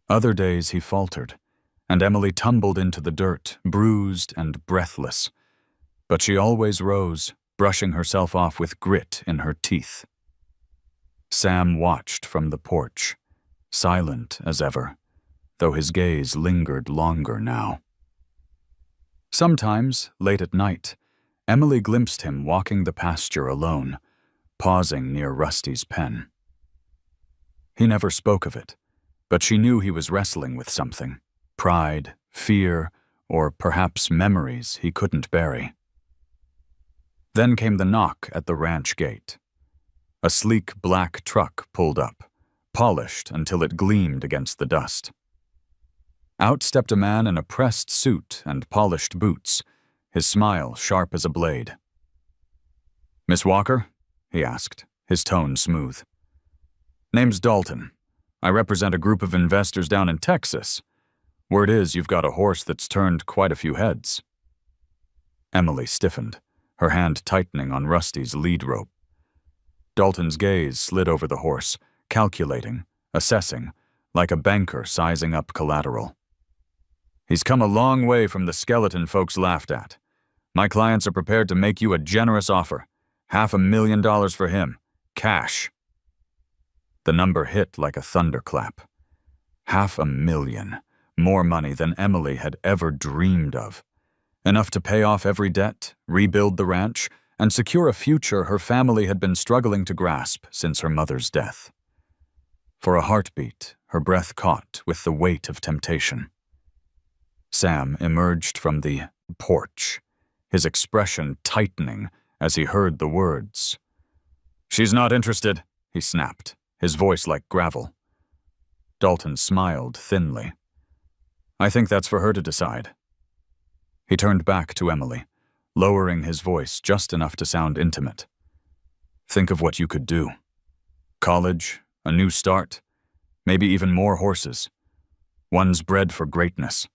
Other days he faltered, and Emily tumbled into the dirt, bruised and breathless. But she always rose, brushing herself off with grit in her teeth. Sam watched from the porch, silent as ever, though his gaze lingered longer now. Sometimes, late at night, Emily glimpsed him walking the pasture alone, pausing near Rusty's pen. He never spoke of it, but she knew he was wrestling with something: pride, fear, or perhaps memories he couldn't bury. Then came the knock at the ranch gate. A sleek black truck pulled up, polished until it gleamed against the dust. Out stepped a man in a pressed suit and polished boots, his smile sharp as a blade. "Miss Walker?" he asked, his tone smooth. "Name's Dalton. I represent a group of investors down in Texas. Word is you've got a horse that's turned quite a few heads." Emily stiffened, her hand tightening on Rusty's lead rope. Dalton's gaze slid over the horse, calculating, assessing, like a banker sizing up collateral. "He's come a long way from the skeleton folks laughed at. My clients are prepared to make you a generous offer. $500,000 for him. Cash." The number hit like a thunderclap. $500,000, more money than Emily had ever dreamed of. Enough to pay off every debt, rebuild the ranch, and secure a future her family had been struggling to grasp since her mother's death. For a heartbeat, her breath caught with the weight of temptation. Sam emerged from the porch, his expression tightening as he heard the words. "She's not interested," he snapped, his voice like gravel. Dalton smiled thinly. "I think that's for her to decide." He turned back to Emily, lowering his voice just enough to sound intimate. "Think of what you could do. College, a new start, maybe even more horses. One's bred for greatness.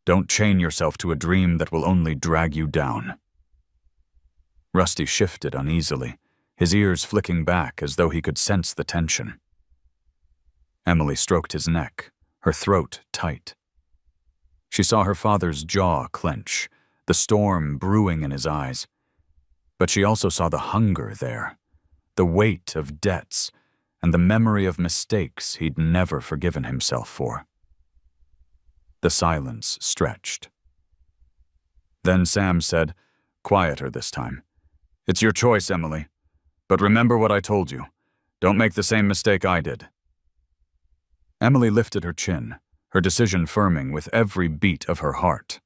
Don't chain yourself to a dream that will only drag you down." Rusty shifted uneasily, his ears flicking back as though he could sense the tension. Emily stroked his neck, her throat tight. She saw her father's jaw clench, the storm brewing in his eyes. But she also saw the hunger there, the weight of debts, and the memory of mistakes he'd never forgiven himself for. The silence stretched. Then Sam said, quieter this time, "It's your choice, Emily. But remember what I told you. Don't make the same mistake I did." Emily lifted her chin, her decision firming with every beat of her heart.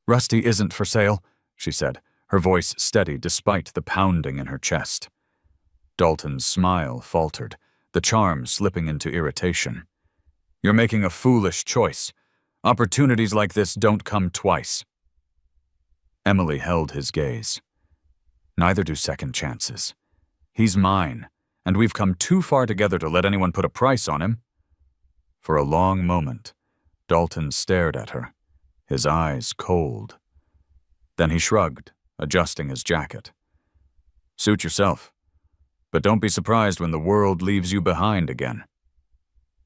"Rusty isn't for sale," she said, her voice steady despite the pounding in her chest. Dalton's smile faltered, the charm slipping into irritation. "You're making a foolish choice. Opportunities like this don't come twice." Emily held his gaze. "Neither do second chances. He's mine, and we've come too far together to let anyone put a price on him." For a long moment, Dalton stared at her, his eyes cold. Then he shrugged, adjusting his jacket. "Suit yourself. But don't be surprised when the world leaves you behind again."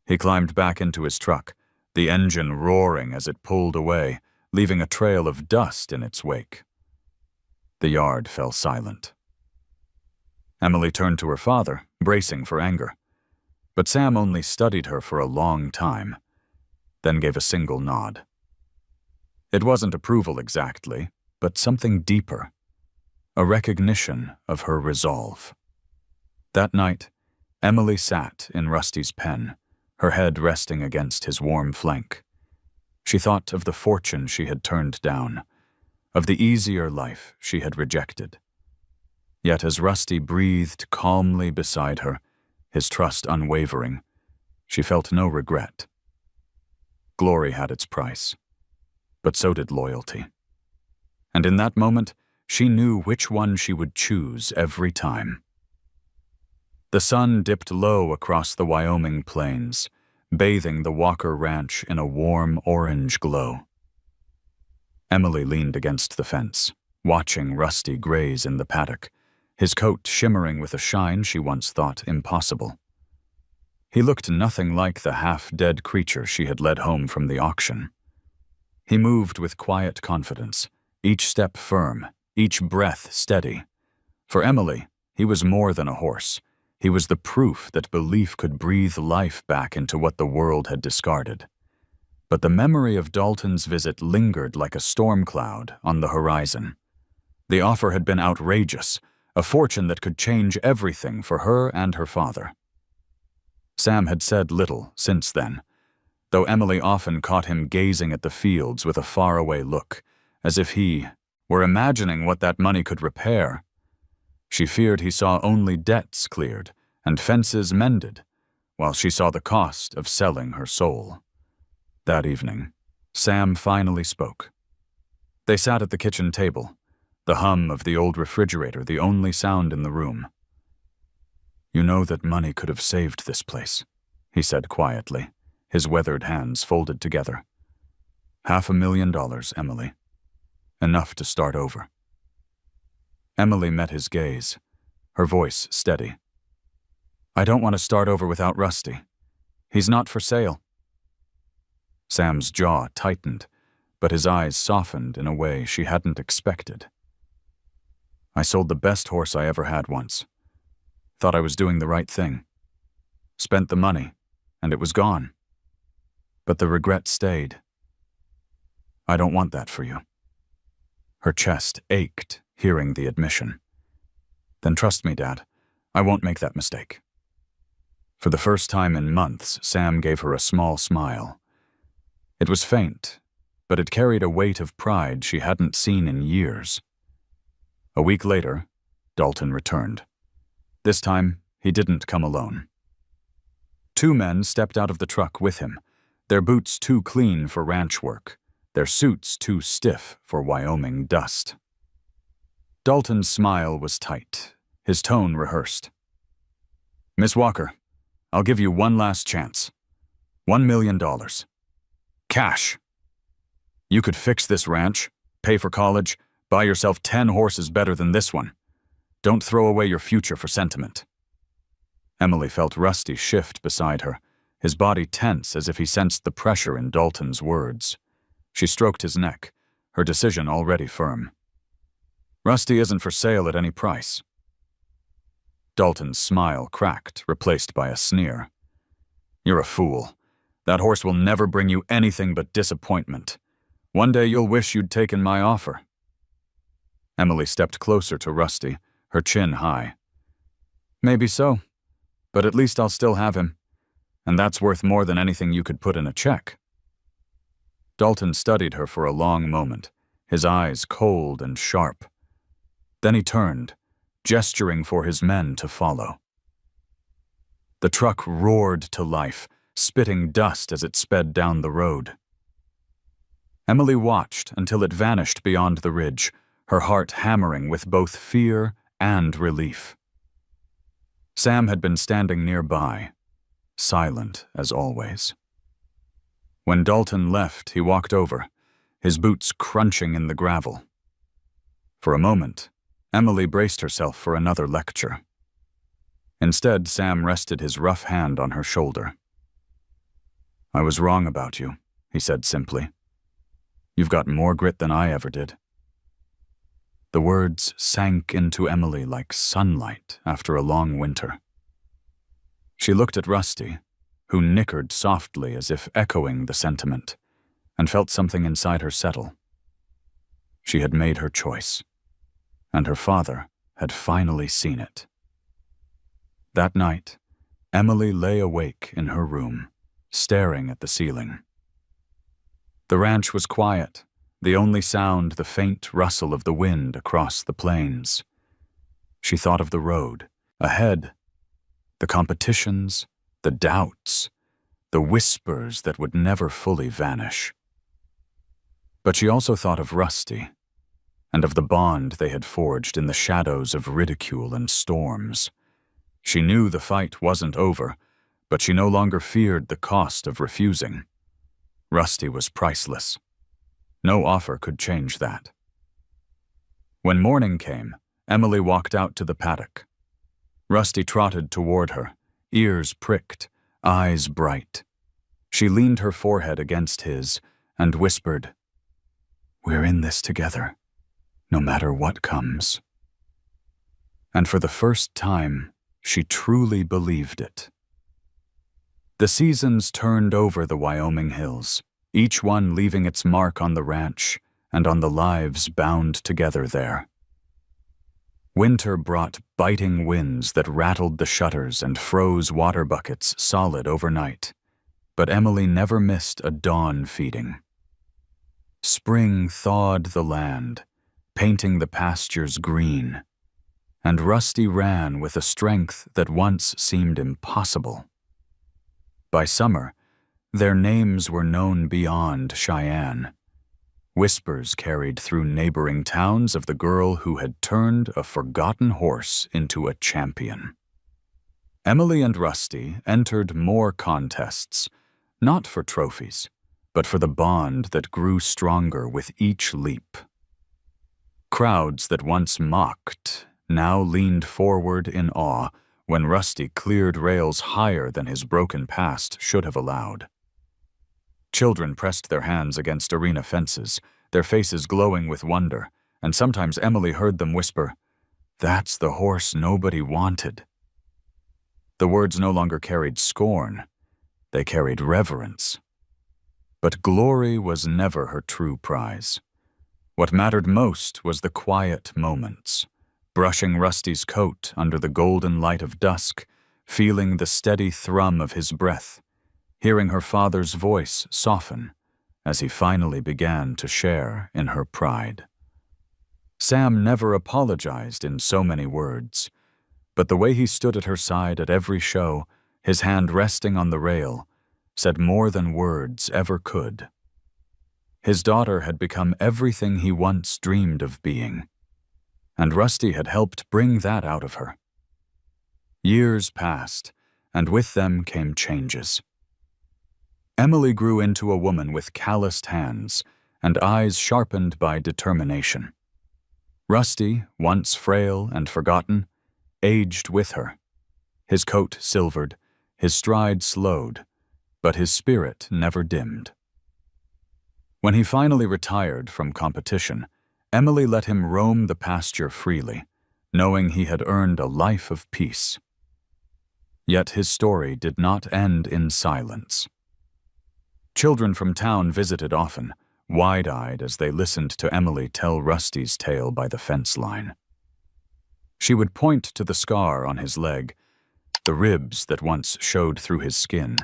He climbed back into his truck, the engine roaring as it pulled away, leaving a trail of dust in its wake. The yard fell silent. Emily turned to her father, bracing for anger. But Sam only studied her for a long time, then gave a single nod. It wasn't approval exactly, but something deeper, a recognition of her resolve. That night, Emily sat in Rusty's pen, her head resting against his warm flank. She thought of the fortune she had turned down, of the easier life she had rejected. Yet as Rusty breathed calmly beside her, his trust unwavering, she felt no regret. Glory had its price, but so did loyalty. And in that moment, she knew which one she would choose every time. The sun dipped low across the Wyoming plains, bathing the Walker Ranch in a warm orange glow. Emily leaned against the fence, watching Rusty graze in the paddock, his coat shimmering with a shine she once thought impossible. He looked nothing like the half-dead creature she had led home from the auction. He moved with quiet confidence, each step firm, each breath steady. For Emily, he was more than a horse. He was the proof that belief could breathe life back into what the world had discarded. But the memory of Dalton's visit lingered like a storm cloud on the horizon. The offer had been outrageous, a fortune that could change everything for her and her father. Sam had said little since then, though Emily often caught him gazing at the fields with a faraway look, as if he were imagining what that money could repair. She feared he saw only debts cleared and fences mended, while she saw the cost of selling her soul. That evening, Sam finally spoke. They sat at the kitchen table, the hum of the old refrigerator the only sound in the room. "You know that money could have saved this place," he said quietly, his weathered hands folded together. $500,000, Emily. Enough to start over. Emily met his gaze, her voice steady. "I don't want to start over without Rusty. He's not for sale." Sam's jaw tightened, but his eyes softened in a way she hadn't expected. "I sold the best horse I ever had once. Thought I was doing the right thing. Spent the money, and it was gone. But the regret stayed. I don't want that for you." Her chest ached, hearing the admission. "Then trust me, Dad, I won't make that mistake." For the first time in months, Sam gave her a small smile. It was faint, but it carried a weight of pride she hadn't seen in years. A week later, Dalton returned. This time, he didn't come alone. 2 men stepped out of the truck with him, their boots too clean for ranch work, their suits too stiff for Wyoming dust. Dalton's smile was tight, his tone rehearsed. "Miss Walker, I'll give you one last chance. $1 million. Cash. You could fix this ranch, pay for college, Buy yourself 10 horses better than this one. Don't throw away your future for sentiment." Emily felt Rusty shift beside her, his body tense as if he sensed the pressure in Dalton's words. She stroked his neck, her decision already firm. "Rusty isn't for sale at any price." Dalton's smile cracked, replaced by a sneer. "You're a fool. That horse will never bring you anything but disappointment. One day you'll wish you'd taken my offer." Emily stepped closer to Rusty, her chin high. "Maybe so, but at least I'll still have him. And that's worth more than anything you could put in a check." Dalton studied her for a long moment, his eyes cold and sharp. Then he turned, gesturing for his men to follow. The truck roared to life, spitting dust as it sped down the road. Emily watched until it vanished beyond the ridge, her heart hammering with both fear and relief. Sam had been standing nearby, silent as always. When Dalton left, he walked over, his boots crunching in the gravel. For a moment, Emily braced herself for another lecture. Instead, Sam rested his rough hand on her shoulder. "I was wrong about you," he said simply. "You've got more grit than I ever did." The words sank into Emily like sunlight after a long winter. She looked at Rusty, who nickered softly as if echoing the sentiment, and felt something inside her settle. She had made her choice, and her father had finally seen it. That night, Emily lay awake in her room, staring at the ceiling. The ranch was quiet, the only sound the faint rustle of the wind across the plains. She thought of the road ahead, the competitions, the doubts, the whispers that would never fully vanish. But she also thought of Rusty, and of the bond they had forged in the shadows of ridicule and storms. She knew the fight wasn't over, but she no longer feared the cost of refusing. Rusty was priceless. No offer could change that. When morning came, Emily walked out to the paddock. Rusty trotted toward her, ears pricked, eyes bright. She leaned her forehead against his and whispered, "We're in this together, no matter what comes." And for the first time, she truly believed it. The seasons turned over the Wyoming hills, each one leaving its mark on the ranch and on the lives bound together there. Winter brought biting winds that rattled the shutters and froze water buckets solid overnight, but Emily never missed a dawn feeding. Spring thawed the land, painting the pastures green, and Rusty ran with a strength that once seemed impossible. By summer, their names were known beyond Cheyenne. Whispers carried through neighboring towns of the girl who had turned a forgotten horse into a champion. Emily and Rusty entered more contests, not for trophies, but for the bond that grew stronger with each leap. Crowds that once mocked now leaned forward in awe when Rusty cleared rails higher than his broken past should have allowed. Children pressed their hands against arena fences, their faces glowing with wonder, and sometimes Emily heard them whisper, "That's the horse nobody wanted." The words no longer carried scorn, they carried reverence. But glory was never her true prize. What mattered most was the quiet moments, brushing Rusty's coat under the golden light of dusk, feeling the steady thrum of his breath, hearing her father's voice soften as he finally began to share in her pride. Sam never apologized in so many words, but the way he stood at her side at every show, his hand resting on the rail, said more than words ever could. His daughter had become everything he once dreamed of being, and Rusty had helped bring that out of her. Years passed, and with them came changes. Emily grew into a woman with calloused hands and eyes sharpened by determination. Rusty, once frail and forgotten, aged with her. His coat silvered, his stride slowed, but his spirit never dimmed. When he finally retired from competition, Emily let him roam the pasture freely, knowing he had earned a life of peace. Yet his story did not end in silence. Children from town visited often, wide-eyed as they listened to Emily tell Rusty's tale by the fence line. She would point to the scar on his leg, the ribs that once showed through his skin,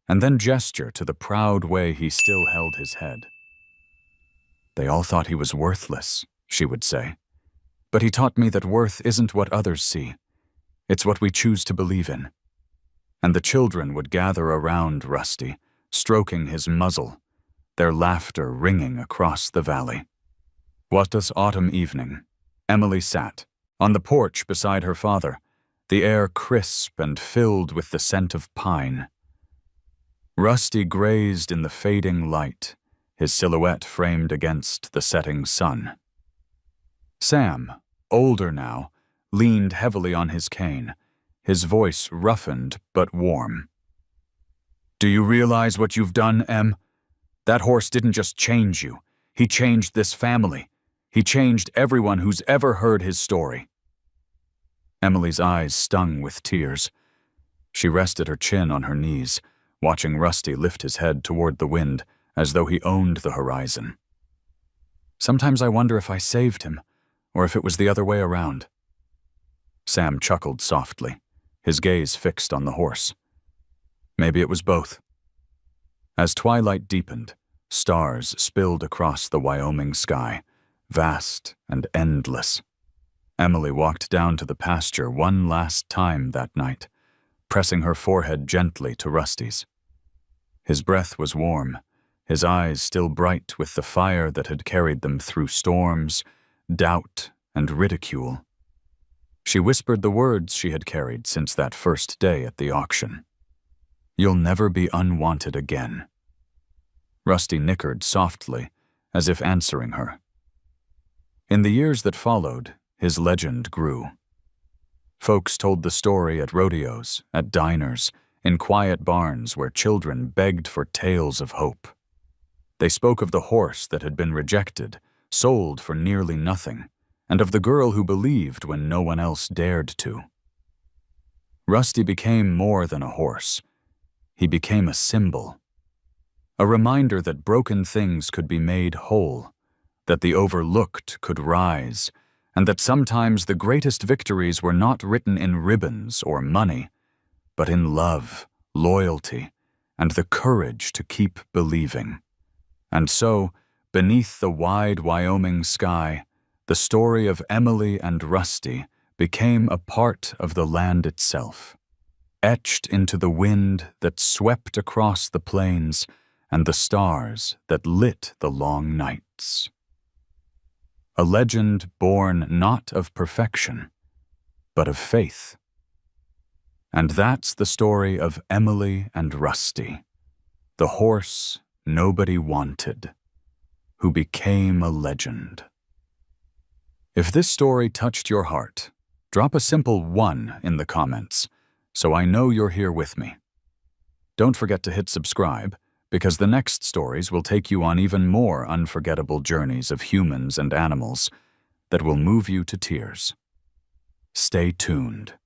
and then gesture to the proud way he still held his head. "They all thought he was worthless," she would say. "But he taught me that worth isn't what others see. It's what we choose to believe in." And the children would gather around Rusty, stroking his muzzle, their laughter ringing across the valley. What an autumn evening. Emily sat on the porch beside her father, the air crisp and filled with the scent of pine. Rusty grazed in the fading light, his silhouette framed against the setting sun. Sam, older now, leaned heavily on his cane, his voice roughened but warm. "Do you realize what you've done, Em? That horse didn't just change you. He changed this family. He changed everyone who's ever heard his story." Emily's eyes stung with tears. She rested her chin on her knees, watching Rusty lift his head toward the wind as though he owned the horizon. "Sometimes I wonder if I saved him, or if it was the other way around." Sam chuckled softly, his gaze fixed on the horse. "Maybe it was both." As twilight deepened, stars spilled across the Wyoming sky, vast and endless. Emily walked down to the pasture one last time that night, pressing her forehead gently to Rusty's. His breath was warm, his eyes still bright with the fire that had carried them through storms, doubt, and ridicule. She whispered the words she had carried since that first day at the auction. "You'll never be unwanted again." Rusty nickered softly, as if answering her. In the years that followed, his legend grew. Folks told the story at rodeos, at diners, in quiet barns where children begged for tales of hope. They spoke of the horse that had been rejected, sold for nearly nothing, and of the girl who believed when no one else dared to. Rusty became more than a horse. He became a symbol. A reminder that broken things could be made whole, that the overlooked could rise, and that sometimes the greatest victories were not written in ribbons or money, but in love, loyalty, and the courage to keep believing. And so, beneath the wide Wyoming sky, the story of Emily and Rusty became a part of the land itself, etched into the wind that swept across the plains and the stars that lit the long nights. A legend born not of perfection, but of faith. And that's the story of Emily and Rusty, the horse nobody wanted, who became a legend. If this story touched your heart, drop a simple 1 in the comments, so I know you're here with me. Don't forget to hit subscribe, because the next stories will take you on even more unforgettable journeys of humans and animals that will move you to tears. Stay tuned.